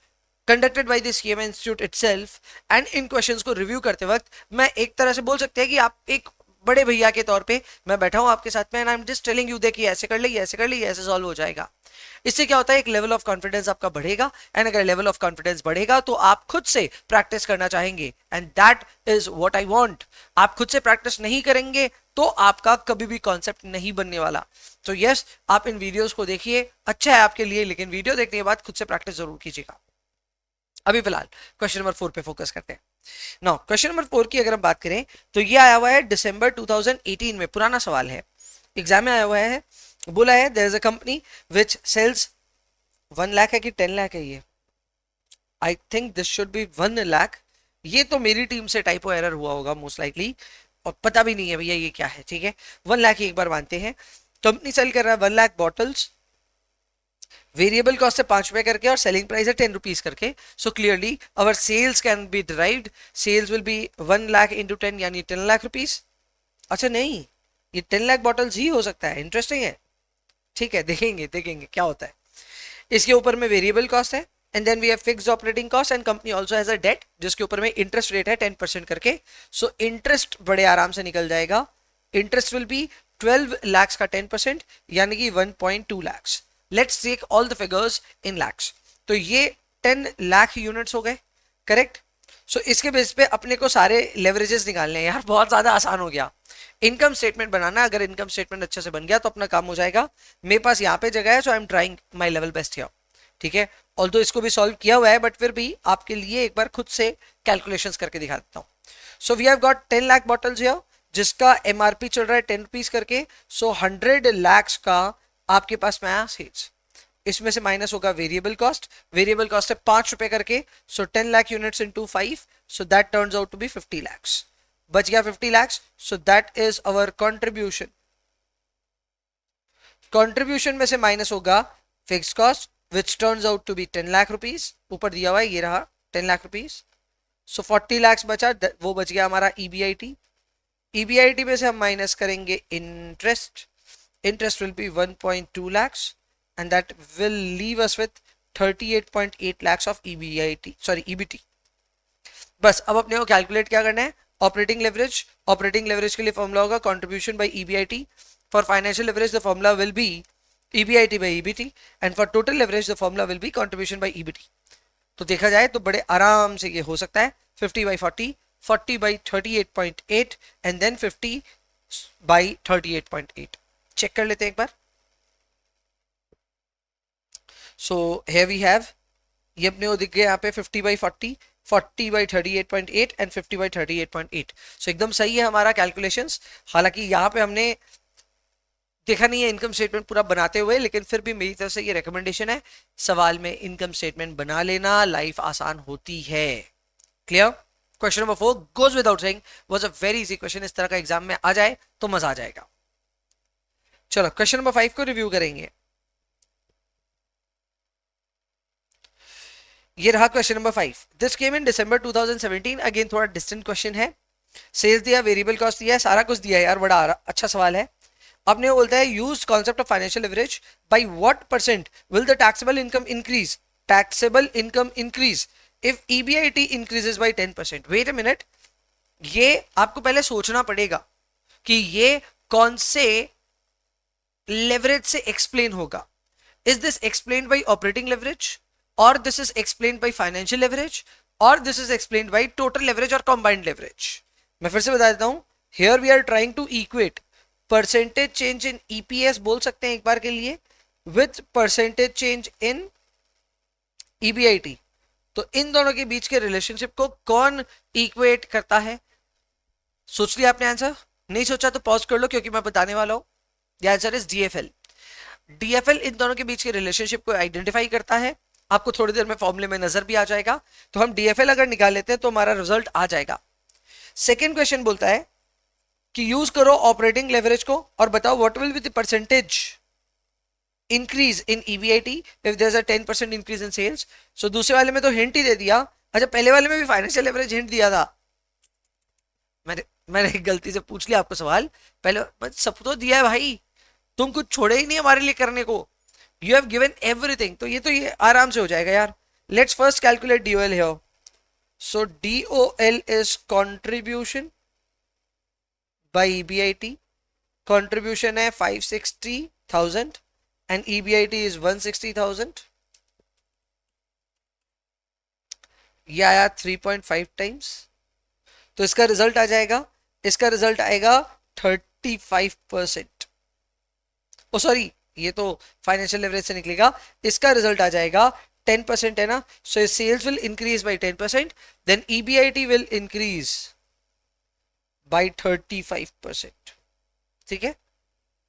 conducted by the CMA institute itself, and in questions को रिव्यू करते वक्त मैं एक तरह से बोल सकते हैं कि आप एक बड़े भैया के तौर पे मैं बैठा हूं आपके साथ में, and I am just telling you देखिए ऐसे कर ले, ऐसे कर ले, ऐसे सॉल्व हो जाएगा। इससे क्या होता है, एक लेवल ऑफ कॉन्फिडेंस आपका बढ़ेगा, एंड अगर लेवल ऑफ कॉन्फिडेंस बढ़ेगा तो आप खुद से प्रैक्टिस करना चाहेंगे, and that is what I want. आप खुद से प्रैक्टिस नहीं करेंगे तो आपका कभी भी कॉन्सेप्ट नहीं बनने वाला। तो यस, आप इन वीडियोस को देखिए, अच्छा है आपके लिए, लेकिन वीडियो देखने के बाद खुद से प्रैक्टिस जरूर कीजिएगा। अभी फिलहाल क्वेश्चन नंबर 4 पे फोकस करते हैं। नाउ क्वेश्चन नंबर 4 की अगर हम बात करें तो ये आया हुआ है दिसंबर 2018 में, पुराना सवाल है, एग्जाम में आया हुआ है। बोला है there is a company which sells 1 lakh है कि 10 लाख है, ये I think this should be 1 lakh. ये तो मेरी टीम से टाइपो एरर हुआ होगा मोस्ट लाइकली, और पता भी नहीं है भैया ये क्या है, ठीक है। 1 लाख एक बार मानते हैं। कंपनी सेल कर रहा है 1 लाख बॉटल्स, वेरिएबल कॉस्ट है 5 रुपए करके और सेलिंग प्राइस है 10 रुपीज करके। So clearly our sales can be derived, sales will be 1 lakh into 10 यानी 10 लाख रुपीज। अच्छा नहीं, ये 10 लाख बॉटल्स ही हो सकता है, इंटरेस्टिंग है, ठीक है, देखेंगे क्या होता है। इसके ऊपर में वेरिएबल कॉस्ट है, and then we have fixed operating cost, and company also has a debt जिसके ऊपर में इंटरेस्ट रेट है 10% करके। सो इंटरेस्ट बड़े आराम से निकल जाएगा। इंटरेस्ट विल बी 12 लाख का 10% यानी कि 1.2 lakh. Let's take all the figures in lakhs. तो ये 10 लाख यूनिट्स हो गए, करेक्ट। सो इसके बेस पे अपने को सारे लेवरेजेस निकालने हैं। यार बहुत ज्यादा आसान हो गया इनकम स्टेटमेंट बनाना। अगर इनकम स्टेटमेंट अच्छे से बन गया तो अपना काम हो जाएगा। मेरे पास यहाँ पे जगह है, so I am trying my level best here, ठीक है। ऑल्दो इसको भी सॉल्व किया हुआ है, बट फिर भी आपके लिए एक बार खुद से कैलकुलेशंस करके दिखा देता हूँ। So we have got 10 lakh bottles here, जिसका एमआरपी चल रहा है 10 रुपीज करके। सो 100 लाख का आपके पास में आया सेल्स, इसमें से माइनस होगा वेरिएबल कॉस्ट। वेरिएबल कॉस्ट है 5 रुपए करके, so 10 lakh units into 5, so that turns out to be 50 lakh. बच गया 50 lakh, so that is our contribution. Contribution में से माइनस होगा fixed cost which turns out to be 10 lakh rupees. ऊपर दिया हुआ है, ये रहा 10 लाख रुपीज। सो 40 लाख बचा, वो बच गया हमारा ईबीआईटी। EBIT में से हम माइनस करेंगे interest. Interest will be 1.2 lakhs and that will leave us with 38.8 lakhs of EBT. बस अब अपने को कैलकुलेट क्या करना है, ऑपरेटिंग लेवरेज. ऑपरेटिंग लेवरेज के लिए फॉर्मूला होगा contribution by EBIT. For financial leverage the formula will be EBIT by EBT and for total leverage the formula will be contribution by EBT. तो देखा जाए तो बड़े आराम से ये हो सकता है 50 by 40, 40 by 38.8 and then 50 by 38.8. Check कर लेते हैं एक बार. सो here we have, ये अपने को दिख गया यहाँ पे 50 by 40, 40 by 38.8 एंड 50 by 38.8. सो एकदम सही है हमारा कैलकुलेशंस. हालांकि यहाँ पे हमने देखा नहीं है इनकम स्टेटमेंट पूरा बनाते हुए, लेकिन फिर भी मेरी तरफ से ये रिकमेंडेशन है, सवाल में इनकम स्टेटमेंट बना लेना, लाइफ आसान होती है. Clear. Question number 4 goes without saying was a very easy question. इस तरह का एग्जाम में आ जाए तो मजा आ जाएगा. चलो क्वेश्चन नंबर 5 को रिव्यू करेंगे. ये रहा question number 5. This came in December 2017. Again थोड़ा डिस्टेंट क्वेश्चन है. सेल्स दिया, वेरिएबल कॉस्ट दिया है, सारा कुछ दिया है यार, बड़ा अच्छा सवाल है. आपने बोलता है use concept of financial leverage. By what percent will the taxable income increase. Taxable income increase if EBIT increases by 10%. Wait a minute, ये आपको पहले सोचना पड़ेगा कि ये कौन से लेवरेज से एक्सप्लेन होगा. Is this explained by operating leverage, और this is explained by financial leverage, और this is explained by total leverage और कंबाइंड लेवरेज. मैं फिर से बता देता हूं. Here we are trying to equate percentage change in EPS बोल सकते हैं एक बार के लिए with percentage change in EBIT. तो इन दोनों के बीच के रिलेशनशिप को कौन इक्वेट करता है. सोच लिया आपने आंसर? नहीं सोचा तो पॉज कर लो क्योंकि मैं बताने वाला हूं. The answer is DFL. DFL इन दोनों के बीच के रिलेशनशिप को आइडेंटिफाई करता है. आपको थोड़ी देर में फॉर्मूले में नजर भी आ जाएगा. तो हम DFL अगर निकाल लेते हैं तो हमारा रिजल्ट आ जाएगा. सेकेंड क्वेश्चन बोलता है कि यूज करो ऑपरेटिंग लेवरेज को और बताओ what will be the percentage increase in EBIT if there is a 10% increase in sales. So दूसरे वाले में तो हिंट ही दे दिया. अच्छा, पहले वाले में भी फाइनेंशियल लेवरेज हिंट दिया था. मैंने गलती से पूछ लिया आपको सवाल. पहले सब तो दिया है भाई, तुम कुछ छोड़े ही नहीं हमारे लिए करने को. You have given everything. तो ये आराम से हो जाएगा यार. Let's first calculate DOL here. So DOL is contribution by EBIT. Contribution है 560,000 एंड EBIT इज 160,000. ये आया 3.5 टाइम्स. तो इसका रिजल्ट आ जाएगा, इसका रिजल्ट आएगा 35%. ओ सॉरी, ये तो फाइनेंशियल लेवरेज से निकलेगा. इसका रिजल्ट आ जाएगा 10% है ना. So sales will increase by 10%, then EBIT will increase by 35%. ठीक है.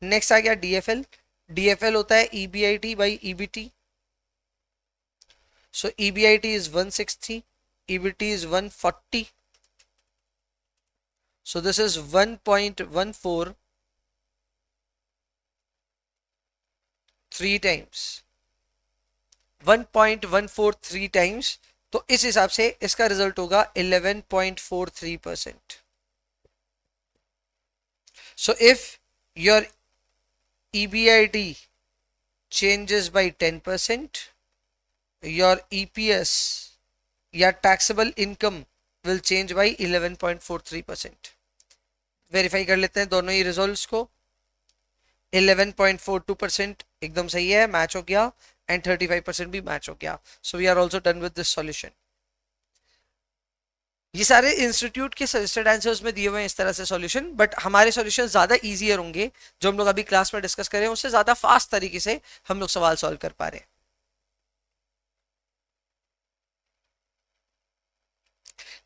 नेक्स्ट आ गया DFL. DFL होता है EBIT by EBT. So EBIT is 160, EBT is 140. So this is 1.14 3 times. 1.143 times. तो इस हिसाब से इसका रिजल्ट होगा 11.43%. So if your EBIT changes by 10%, your EPS या taxable income will change by 11.43%. Verify कर लेते हैं दोनों ही रिजल्ट्स को. 11.42% एकदम सही है, मैच हो गया, एंड 35% भी मैच हो गया. So we are also done with this solution. ये सारे इंस्टीट्यूट के सजेस्टेड आंसर्स में दिए हुए हैं इस तरह से सॉल्यूशन, बट हमारे सॉल्यूशन ज्यादा इजियर होंगे. जो हम लोग अभी क्लास में डिस्कस करें उससे ज्यादा फास्ट तरीके से हम लोग सवाल सॉल्व कर पा रहे हैं.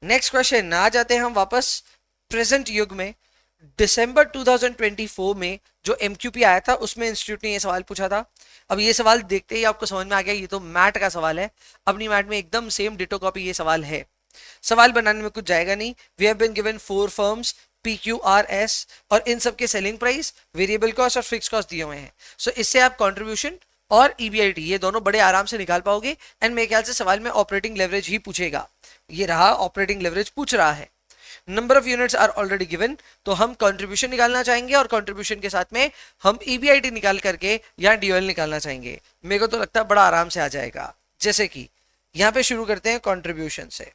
Next question. आ जाते हैं हम वापस प्रेजेंट युग में. दिसंबर 2024 में जो MQP आया था उसमें इंस्टीट्यूट ने ये सवाल पूछा था. अब ये सवाल देखते ही आपको समझ में आ गया ये तो मैट का सवाल है. अपनी मैट में एकदम सेम डिटो कॉपी ये सवाल है. सवाल बनाने में कुछ जाएगा नहीं. We have been given 4 firms PQRS और इन सब के सेलिंग प्राइस, वेरिएबल कॉस्ट और फिक्स कॉस्ट दिए हुए हैं. सो इससे आप कंट्रीब्यूशन और EBIT ये दोनों बड़े आराम से निकाल पाओगे. एंड मेरे ख्याल से सवाल में ऑपरेटिंग लेवरेज ही पूछेगा. ये रहा, ऑपरेटिंग लेवरेज पूछ रहा है. Number of units are already given, तो हम कंट्रीब्यूशन निकालना चाहेंगे और कंट्रीब्यूशन के साथ में हम ईबीआईटी निकाल करके या डीओएल निकालना चाहेंगे। मेरे को तो लगता है बड़ा आराम से आ जाएगा। जैसे कि यहां पे शुरू करते हैं कंट्रीब्यूशन से,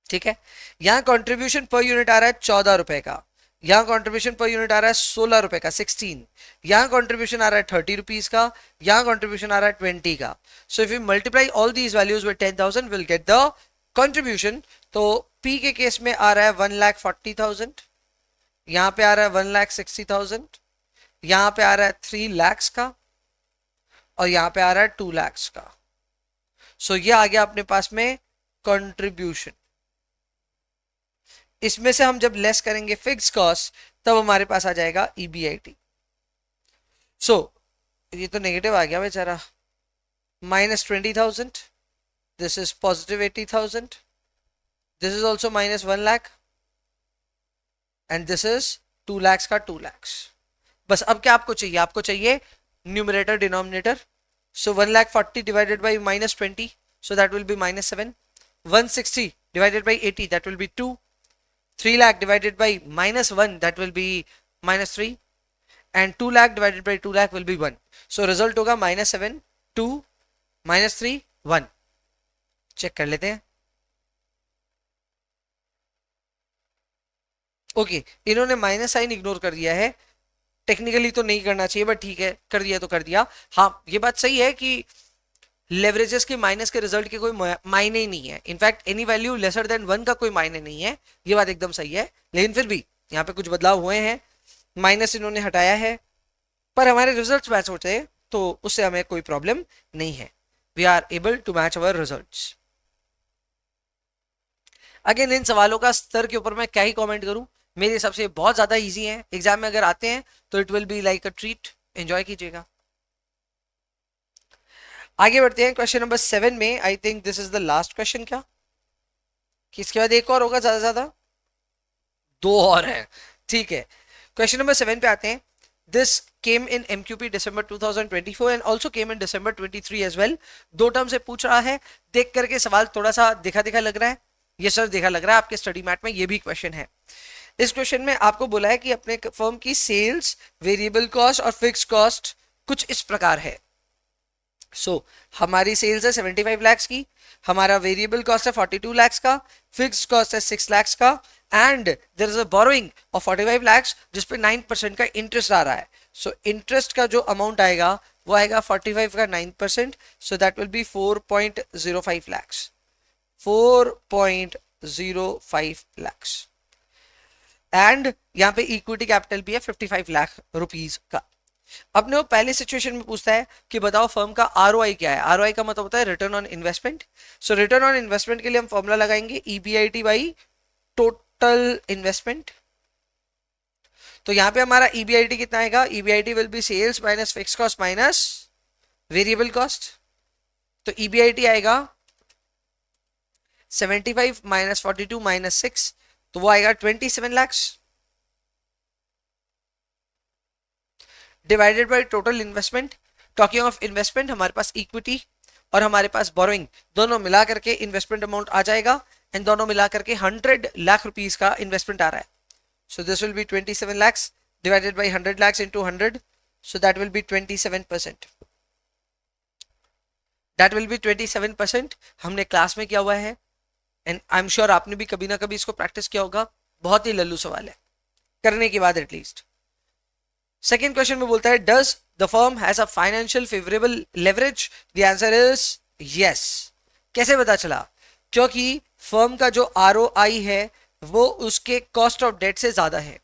ठीक है। यहां कंट्रीब्यूशन पर यूनिट आ रहा है 14 रुपए का, यहां कंट्रीब्यूशन पर यूनिट आ रहा है 16 रुपए का 16, यहां कंट्रीब्यूशन आ रहा है 30 रुपीज का, यहां कंट्रीब्यूशन आ रहा है 20 का। So if you multiply all these values with 10,000 will get the contribution. तो पी के केस में आ रहा है 1,40,000, यहां पे आ रहा है 1,60,000, यहां पे आ रहा है 3 lakhs का, और यहां पे आ रहा है 2 lakhs का। सो ये आ गया अपने पास में कंट्रीब्यूशन। इसमें से हम जब लेस करेंगे फिक्स कॉस्ट तब हमारे पास आ जाएगा ईबीआईटी। सो ये तो नेगेटिव आ गया बेचारा, -20,000, this is +80,000, this is also -1 lakh, and this is 2 lakhs का 2 lakhs। बस अब क्या आपको चाहिए, आपको चाहिए numerator denominator. So 1,40,000 divided by -20, so that will be -7, 160 divided by 80, that will be 2, 3 lakh divided by -1, that will be -3, and 2 lakh divided by 2 lakh will be 1. So result होगा -7, 2, -3, 1। Check कर लेते हैं। ओके, इन्होंने minus sign ignore कर दिया है, technically तो नहीं करना चाहिए बट ठीक है, कर दिया तो कर दिया। हाँ ये बात सही है कि लेवरेजेस के माइनस के रिजल्ट के कोई मायने ही नहीं है, in fact any value lesser than 1 का कोई मायने नहीं है, ये बात एकदम सही है। लेकिन फिर भी यहाँ पे कुछ बदलाव हुए हैं, माइनस इन्होंने हटाया है, पर हमारे रिजल्ट्स मैच होते हैं तो उससे हमें कोई प्रॉब्लम नहीं है, we are able to match our results. Again इन सवालों का स्तर के ऊपर मैं क्या ही कमेंट करूं, मेरे हिसाब से बहुत ज्यादा इजी है, एग्जाम में अगर आते हैं तो it will be like a treat, enjoy कीजिएगा। आगे बढ़ते हैं क्वेश्चन नंबर 7 में। आई think this is the last question, क्या कि इसके बाद एक और होगा, ज्यादा ज्यादा 2 और हैं, ठीक है। क्वेश्चन नंबर 7 पे आते हैं। This came in MQP December 2024 and also came in December 23 as well. 2 term से पूछ रहा है, देख करके सवाल थोड़ा सा देखा देखा लग रहा है, ये सर देखा लग रहा है, आपके स्टडी मैट में ये भी क्वेश्चन है। इस क्वेश्चन में आपको बोला है कि अपने फर्म की सेल्स, वेरिएबल कॉस्ट और फिक्स कॉस्ट कुछ इस प्रकार है। हमारी सेल्स है 75 lakhs की, हमारा वेरिएबल कॉस्ट है 42 lakhs का, फिक्स कॉस्ट है 6 lakhs का, and there is a borrowing of 45 lakhs जिसपे 9% का इंटरेस्ट आ रहा है। इंटरेस्ट का जो अमाउंट आएगा वो आएगा 45 का 9%, so that will be 4.05 lakhs, 4.05 lakhs। And यहाँ पे इक्विटी कैपिटल भी है 55 लाख रुपीज का। अपने वो पहले सिचुएशन में पूछता है कि बताओ फर्म का आरओआई क्या है। आरओआई का मतलब होता है return on investment. So return on investment के लिए हम फॉर्मूला लगाएंगे ईबीआईटी बाई टोटल इन्वेस्टमेंट। तो यहाँ पे हमारा ईबीआईटी कितना आएगा, EBIT will be sales minus fix cost minus variable cost. तो ईबीआईटी आएगा 75 माइनस 42 माइनस 6, तो वो आएगा 27 lakhs divided by total investment. Talking of investment, हमारे पास इक्विटी और हमारे पास बोरोइंग दोनों मिला करके इन्वेस्टमेंट अमाउंट आ जाएगा, एंड दोनों मिला करके 100 लाख रुपीस का इन्वेस्टमेंट आ रहा है। So this will be 27 lakhs divided by 100 lakhs into 100, so that will be 27%, that will be 27%। हमने क्लास में किया हुआ है एंड आई एम श्योर आपने भी कभी ना कभी इसको प्रैक्टिस किया होगा, बहुत ही लल्लू सवाल है, करने के बाद एटलीस्ट। सेकेंड क्वेश्चन में बोलता है does the firm has a financial favourable leverage. The answer is yes. कैसे पता चला, क्योंकि फर्म का जो आरओआई है वो उसके कॉस्ट ऑफ डेट से ज्यादा है।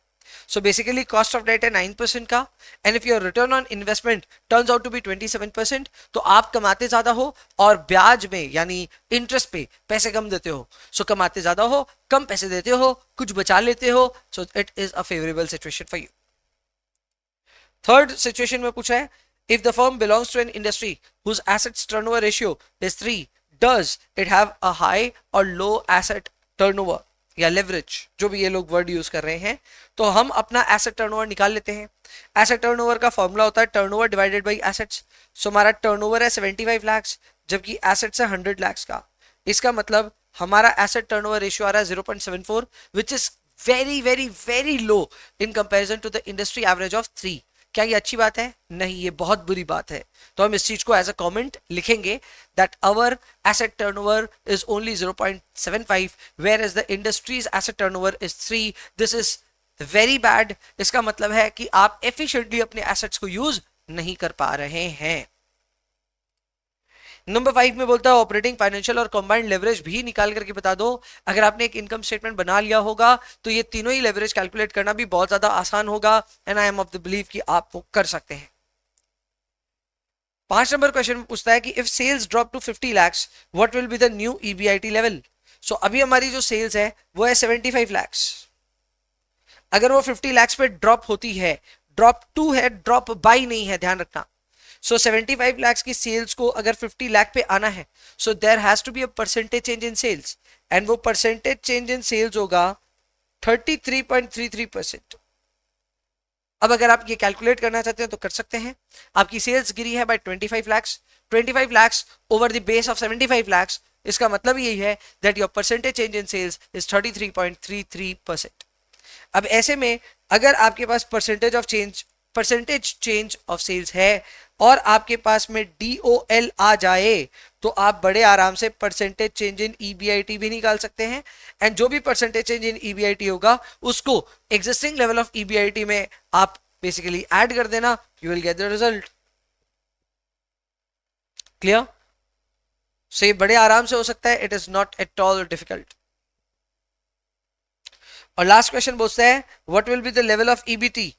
So basically cost of debt है 9% का, and if your return on investment turns out to be 27%, तो आप कमाते ज्यादा हो और ब्याज में यानी इंटरेस्ट पे पैसे कम देते हो। सो कमाते ज्यादा हो, कम पैसे देते हो, कुछ बचा लेते हो, so it is a favourable situation for you. Third situation में पूछा है if the firm belongs to an industry whose assets turnover ratio is 3, does it have a high और लो एसेट टर्नओवर या लेवरेज, जो भी ये लोग word use कर रहे हैं। तो हम अपना एसेट टर्नओवर निकाल लेते हैं। एसेट टर्नओवर का फॉर्मूला होता है टर्नओवर डिवाइडेड बाय एसेट्स। सो हमारा टर्नओवर है 75 lakhs जबकि एसेट्स है 100 lakhs का। इसका मतलब हमारा एसेट टर्नओवर रेशियो आ रहा है 0.74, which is very very very low in comparison to the industry average of 3। क्या ये अच्छी बात है? नहीं, ये बहुत बुरी बात है। तो हम इस चीज को एज अ कमेंट लिखेंगे that our asset turnover is only 0.75 whereas the industry's asset turnover is 3। This is very bad. इसका मतलब है कि आप एफिशिएंटली अपने एसेट्स को यूज नहीं कर पा रहे हैं। नंबर 5 में बोलता है ऑपरेटिंग, फाइनेंशियल और कंबाइंड लेवरेज भी निकाल करके बता दो। अगर आपने एक इनकम स्टेटमेंट बना लिया होगा तो ये तीनों ही लेवरेज कैलकुलेट करना भी बहुत ज्यादा आसान होगा, and I am of the believe कि आप वो कर सकते हैं। 5 नंबर क्वेश्चन में पूछता है कि if sales drop to 50 lakhs what will be the new EBIT level. So अभी हमारी जो सेल्स है वो है 75 lakhs। अगर वो 50 lakhs पे ड्रॉप होती है, ड्रॉप टू है, ड्रॉप बाई नहीं है, ध्यान रखना। सो 75 lakhs की सेल्स को अगर 50 lakh पे आना है, so there has to be a percentage change in sales, and वो परसेंटेज चेंज इन सेल्स होगा 33.33%। अब अगर आप ये कैलकुलेट करना चाहते हैं तो कर सकते हैं। आपकी सेल्स गिरी है by 25 lakhs, 25 lakhs over the base of 75 lakhs। इसका मतलब यही है that your percentage change in sales is 33.33%। अब ऐसे में अगर आपके पास परसेंटेज चेंज ऑफ सेल्स है और आपके पास में डीओएल आ जाए तो आप बड़े आराम से परसेंटेज चेंज इन ईबीआईटी भी निकाल सकते हैं, एंड जो भी परसेंटेज चेंज इन ईबीआईटी होगा उसको एग्जिस्टिंग लेवल ऑफ ईबीआईटी में आप बेसिकली ऐड कर देना, you will get the result. Clear? So ये बड़े आराम से हो सकता है, it is not at all difficult. और लास्ट क्वेश्चन पूछता है what will be the level of EBT,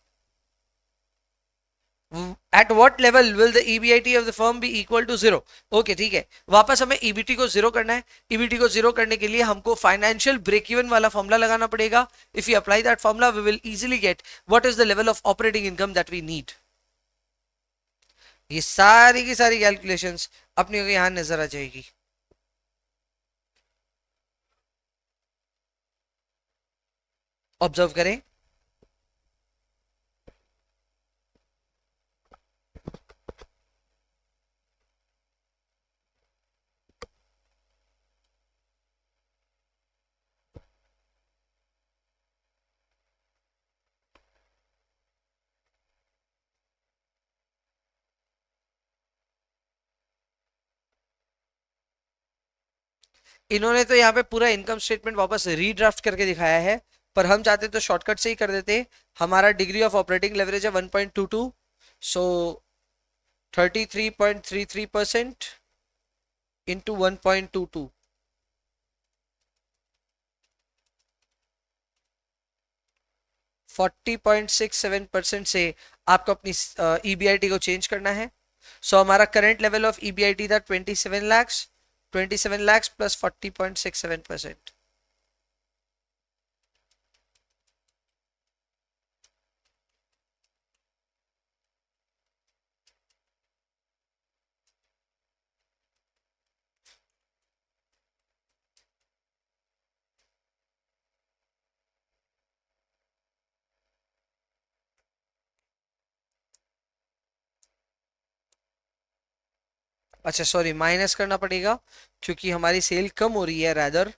at what level will the EBIT of the firm be equal to 0। Okay, ठीक है, वापस हमें ईबीटी को 0 करना है। ईबीटी को 0 करने के लिए हमको फाइनेंशियल ब्रेक इवन वाला फॉर्मूला लगाना पड़ेगा। If you apply that formula we will easily get what is the level of operating income that we need. ये सारी की सारी कैलकुलेशंस अपने को यहां नजर आ जाएगी। ऑब्जर्व करें। इन्होंने तो यहाँ पे पूरा इनकम स्टेटमेंट वापस रीड्राफ्ट करके दिखाया है, पर हम चाहते तो शॉर्टकट से ही कर देते। हमारा डिग्री ऑफ ऑपरेटिंग लेवरेज है 1.22, सो 33.33% इंटू 1.22, 40.67% से आपको अपनी ईबीआईटी को चेंज करना है। सो हमारा करंट लेवल ऑफ ईबीआईटी था 27 lakhs, 27 lakhs प्लस 40.67%। अच्छा सॉरी, माइनस करना पड़ेगा क्योंकि हमारी सेल कम हो रही है, rather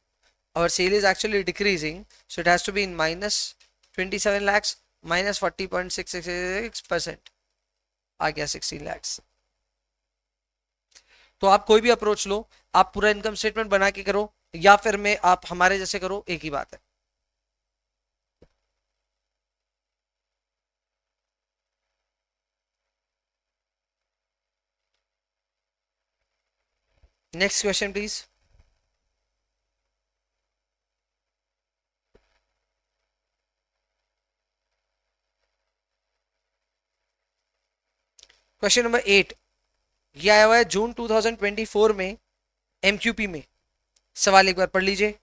our sale is actually decreasing, so it has to be in minus 27 lakhs minus 40.66% आ गया 16 lakhs। तो आप कोई भी अप्रोच लो, आप पूरा इनकम स्टेटमेंट बना के करो या फिर में आप हमारे जैसे करो, एक ही बात है। Next question please. Question number 8 ये आया हुआ है जून 2024 में एमक्यूपी में। सवाल एक बार पढ़ लीजिए।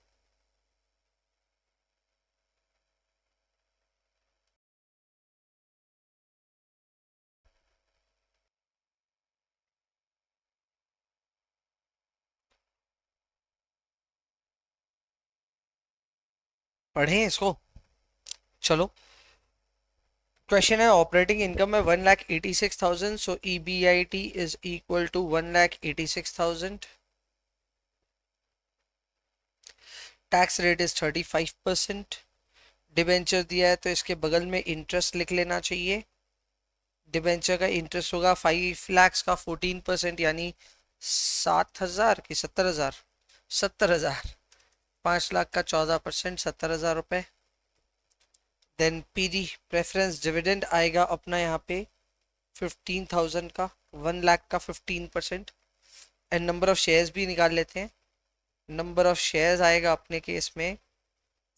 पढ़ें इसको, चलो। क्वेश्चन है ऑपरेटिंग इनकम में 1,86,000, so EBIT is equal to 1,86,000। Tax rate is 35%। Debenture दिया है तो इसके बगल में इंटरेस्ट लिख लेना चाहिए। डिबेंचर का इंटरेस्ट होगा 5 लाख का 14% यानी 7,000 की 70,000, 70,000। 5 लाख का 14%, 70,000 रुपए। देन पीडी प्रेफरेंस डिविडेंड आएगा अपना यहाँ पे 15,000 का, 1 लाख का 15%। एंड नंबर ऑफ शेयर्स भी निकाल लेते हैं। नंबर ऑफ शेयर्स आएगा अपने केस में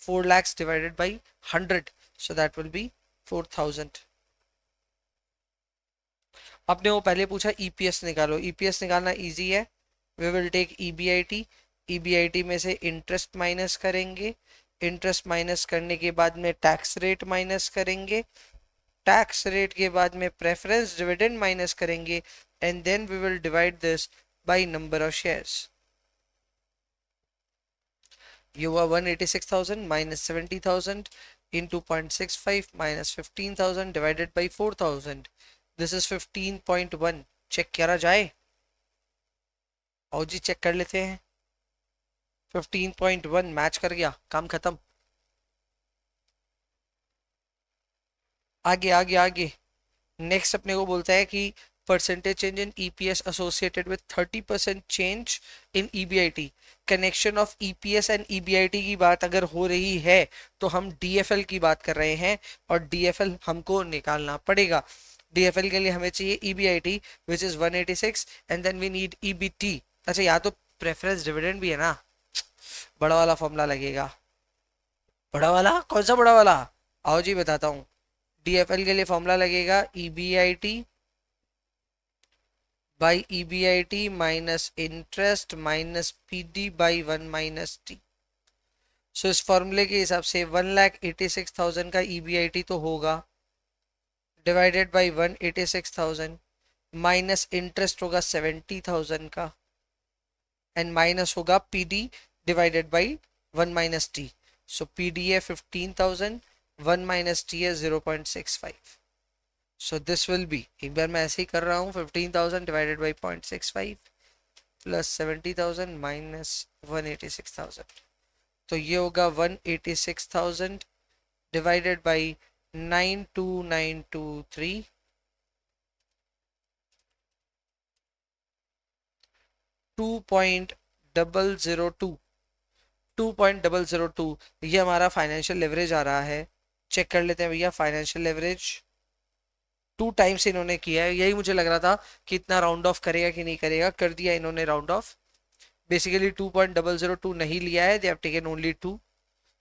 4 lakhs divided by 100, so that will be 4,000। आपने वो पहले पूछा ईपीएस निकालो, ईपीएस निकालना इजी है। We will take EBIT, EBIT में से इंटरेस्ट माइनस करेंगे, इंटरेस्ट माइनस करने के बाद में टैक्स रेट माइनस करेंगे, टैक्स रेट के बाद में प्रेफरेंस डिविडेंड माइनस करेंगे, and then we will divide this by number of shares. You were 186,000 minus 70,000 into 0.65 minus 15,000 divided by 4,000. This is 15.1। Check करा जाए? आओ जी चेक कर लेते हैं। 15.1 मैच कर गया, काम खत्म। आगे आगे आगे नेक्स्ट अपने को बोलता है कि percentage change in EPS associated with 30% change in EBIT। Connection of EPS and EBIT की बात अगर हो रही है तो हम DFL की बात कर रहे हैं और DFL हमको निकालना पड़ेगा। DFL के लिए हमें चाहिए EBIT which is 186 and then we need EBT। अच्छा यहाँ तो प्रेफरेंस डिविडेंड भी है ना, बड़ा वाला फॉर्मूला लगेगा। बड़ा वाला कौन सा बड़ा वाला? आओ जी बताता हूँ। DFL के लिए फॉर्मूला लगेगा EBIT by EBIT minus interest minus PD by 1 minus T। सो इस फॉर्मूले के हिसाब से 1,86,000 का EBIT तो होगा डिवाइडेड बाय 186,000 माइनस इंटरेस्ट होगा 70,000 का एंड माइनस होगा PD divided by 1 minus T। So PD है 15,000, 1 माइनस T है 0.65। So this will be, एक बार मैं ऐसे ही कर रहा हूँ, 15,000 divided by 0.65 plus 70,000 minus 186,000। तो ये होगा 186,000 divided by 92923 2.002 2.002। ये हमारा फाइनेंशियल लेवरेज आ रहा है। चेक कर लेते हैं भैया फाइनेंशियल लेवरेज। 2 टाइम्स इन्होंने किया है, यही मुझे लग रहा था कि इतना राउंड ऑफ करेगा कि नहीं करेगा, कर दिया इन्होंने राउंड ऑफ। बेसिकली 2.002 नहीं लिया है, दे हैव टेकन ओनली 2।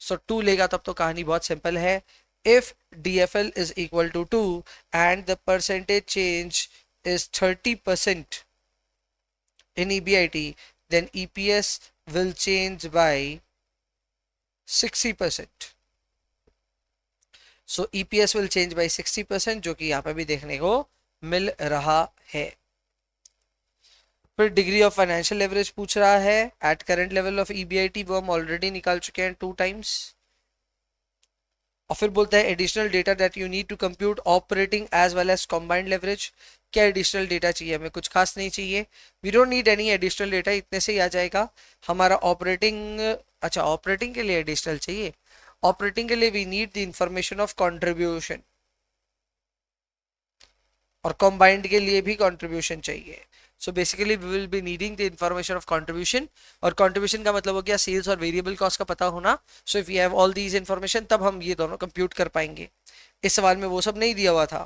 सो 2 लेगा तब तो कहानी बहुत सिंपल है। If DFL is equal to 2 and the percentage change is 30% in EBIT, then EPS will change by 60%। So EPS will change by 60%, जो कि यहाँ पे भी देखने को मिल रहा है। फिर डिग्री ऑफ फाइनेंशियल लेवरेज पूछ रहा है at current level of EBIT, वो हम ऑलरेडी निकाल चुके हैं 2 टाइम्स। और फिर बोलता है additional data that you need to compute operating as well as combined leverage. क्या एडिशनल डेटा चाहिए? हमें कुछ खास नहीं चाहिए, we don't need any additional data, इतने से ही आ जाएगा हमारा ऑपरेटिंग। अच्छा ऑपरेटिंग के लिए एडिशनल चाहिए, ऑपरेटिंग के लिए we need the information of contribution, और कॉम्बाइंड के लिए भी कंट्रीब्यूशन चाहिए। So basically we will be needing the information of contribution, और कंट्रीब्यूशन का मतलब हो गया सेल्स और वेरिएबल कॉस्ट का पता होना। So if you have all these information तब हम ये दोनों कंप्यूट कर पाएंगे। इस सवाल में वो सब नहीं दिया हुआ था,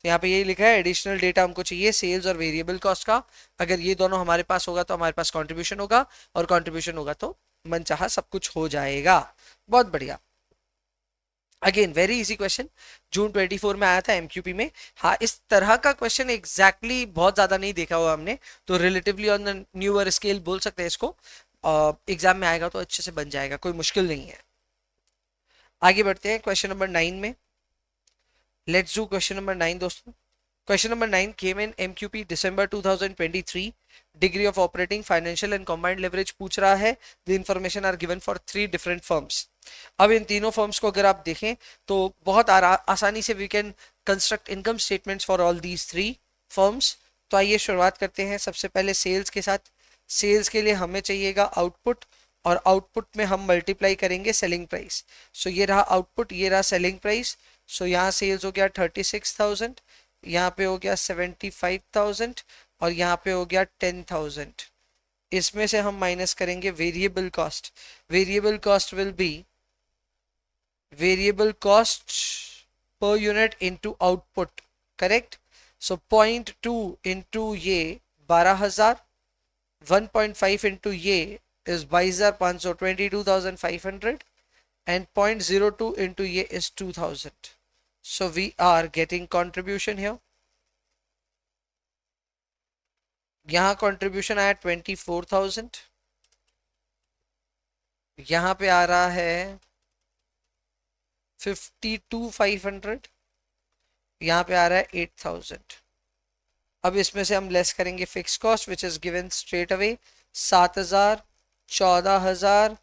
तो यहाँ पे यही लिखा है एडिशनल डेटा हमको चाहिए सेल्स और वेरिएबल कॉस्ट का। अगर ये दोनों हमारे पास होगा तो हमारे पास कंट्रीब्यूशन होगा, और कंट्रीब्यूशन होगा तो मनचाहा सब कुछ हो जाएगा। बहुत बढ़िया। अगेन वेरी इजी क्वेश्चन, जून 24 में आया था MQP में। हाँ इस तरह का क्वेश्चन एग्जैक्टली बहुत ज्यादा नहीं देखा हुआ हमने, तो relatively on the newer scale बोल सकते हैं इसको। एग्जाम में आएगा तो अच्छे से बन जाएगा, कोई मुश्किल नहीं है। आगे बढ़ते हैं क्वेश्चन नंबर 9 में। लेट्स डू क्वेश्चन नंबर 9 दोस्तों। Question number 9 came in MQP December 2023। Degree of operating, financial and combined leverage पूछ रहा है। The information are given for 3 different firms. अब इन तीनों फर्म्स को अगर आप देखें तो बहुत आसानी से we can construct income statements for all these 3 firms. तो आइए शुरुआत करते हैं सबसे पहले सेल्स के साथ। सेल्स के लिए हमें चाहिएगा आउटपुट, और आउटपुट में हम मल्टीप्लाई करेंगे सेलिंग प्राइस। सो ये रहा आउटपुट, ये रहा सेलिंग प्राइस। सो यहाँ सेल्स हो गया 36,000, यहाँ पे हो गया 75,000 और यहाँ पे हो गया 10,000। इसमें से हम माइनस करेंगे variable cost. Variable cost will be variable cost per unit into output, correct. So 0.2 into ये 12,000, 1.5 इंटू ये is 22,500, 22,500 and 0.02 into ये is 2,000. So we are getting contribution here. यहाँ contribution आया 24,000, यहाँ पे आ रहा है 52,500, यहाँ पे आ रहा है 8,000। अब इसमें से हम लेस करेंगे fix cost which is given straight away 7,000, 14,000,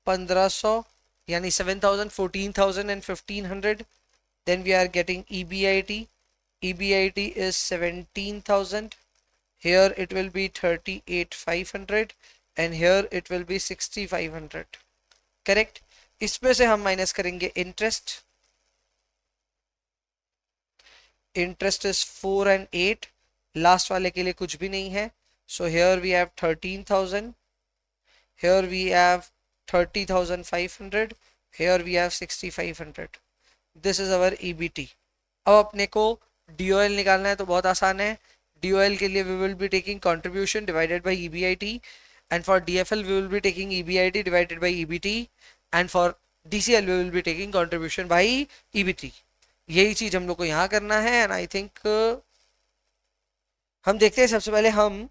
1,500 यानी 7,000, 14,000 and 1,500. Then we are getting EBIT. EBIT is 17,000. Here it will be 38,500 and here it will be 6,500. Correct? इसमें से हम माइनस करेंगे interest. Interest is 4 and 8, last वाले के लिए कुछ भी नहीं है। So here we have 13,000, here we have 30,500, here we have 6,500। This is our EBT। अब अपने को DOL निकालना है तो बहुत आसान है। DOL के लिए we will be taking contribution divided by EBIT, and for DFL we will be taking EBIT divided by EBT, and for DCL we will be taking contribution by EBT। यही चीज हम लोग को यहाँ करना है। एंड आई थिंक हम देखते हैं सबसे पहले हम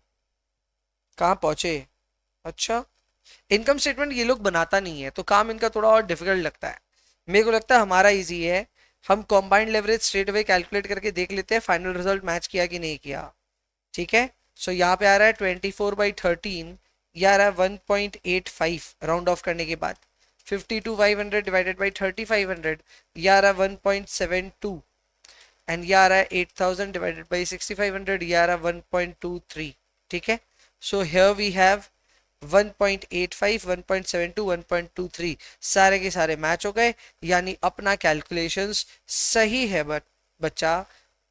कहाँ पहुंचे। अच्छा, इनकम स्टेटमेंट ये लोग बनाता नहीं है तो काम इनका थोड़ा और डिफिकल्ट लगता है। मेरे को लगता है हमारा इजी है। हम combined leverage straight away calculate करके देख लेते हैं फाइनल रिजल्ट मैच किया कि नहीं किया। ठीक है, सो यहाँ पे आ रहा है 24/13, ये आ रहा है 1.85 राउंड ऑफ करने के बाद। 52,500 डिवाइडेड बाई 3,500, ये आ रहा है 1.72 एंड ये आ रहा है 8,000 डिवाइडेड बाई 6,500, ये आ रहा है 1.23। ठीक है, सो हियर वी हैव 1.85, 1.72, 1.23 सारे के सारे मैच हो गए, यानी अपना कैलकुलेशंस सही है। बट बच्चा,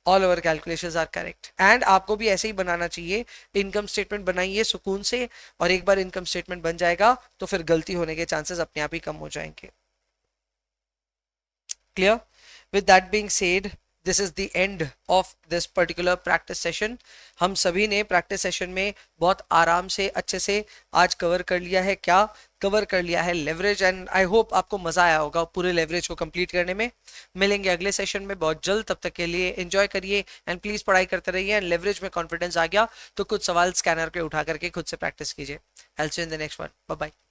all over calculations are correct. And आपको भी ऐसे ही बनाना चाहिए। इनकम स्टेटमेंट बनाइए सुकून से, और एक बार इनकम स्टेटमेंट बन जाएगा तो फिर गलती होने के चांसेस अपने आप ही कम हो जाएंगे। Clear? With that being said, this is the end of this particular practice session. हम सभी ने प्रैक्टिस सेशन में बहुत आराम से अच्छे से आज कवर कर लिया है। क्या कवर कर लिया है? लेवरेज। एंड आई होप आपको मजा आया होगा पूरे लेवरेज को कंप्लीट करने में। मिलेंगे अगले सेशन में बहुत जल्द, तब तक के लिए एंजॉय करिए एंड प्लीज पढ़ाई करते रहिए। एंड लेवरेज में कॉन्फिडेंस आ गया तो कुछ सवाल स्कैनर पे उठा करके खुद से प्रैक्टिस कीजिए। I will see you in the next one. Bye bye.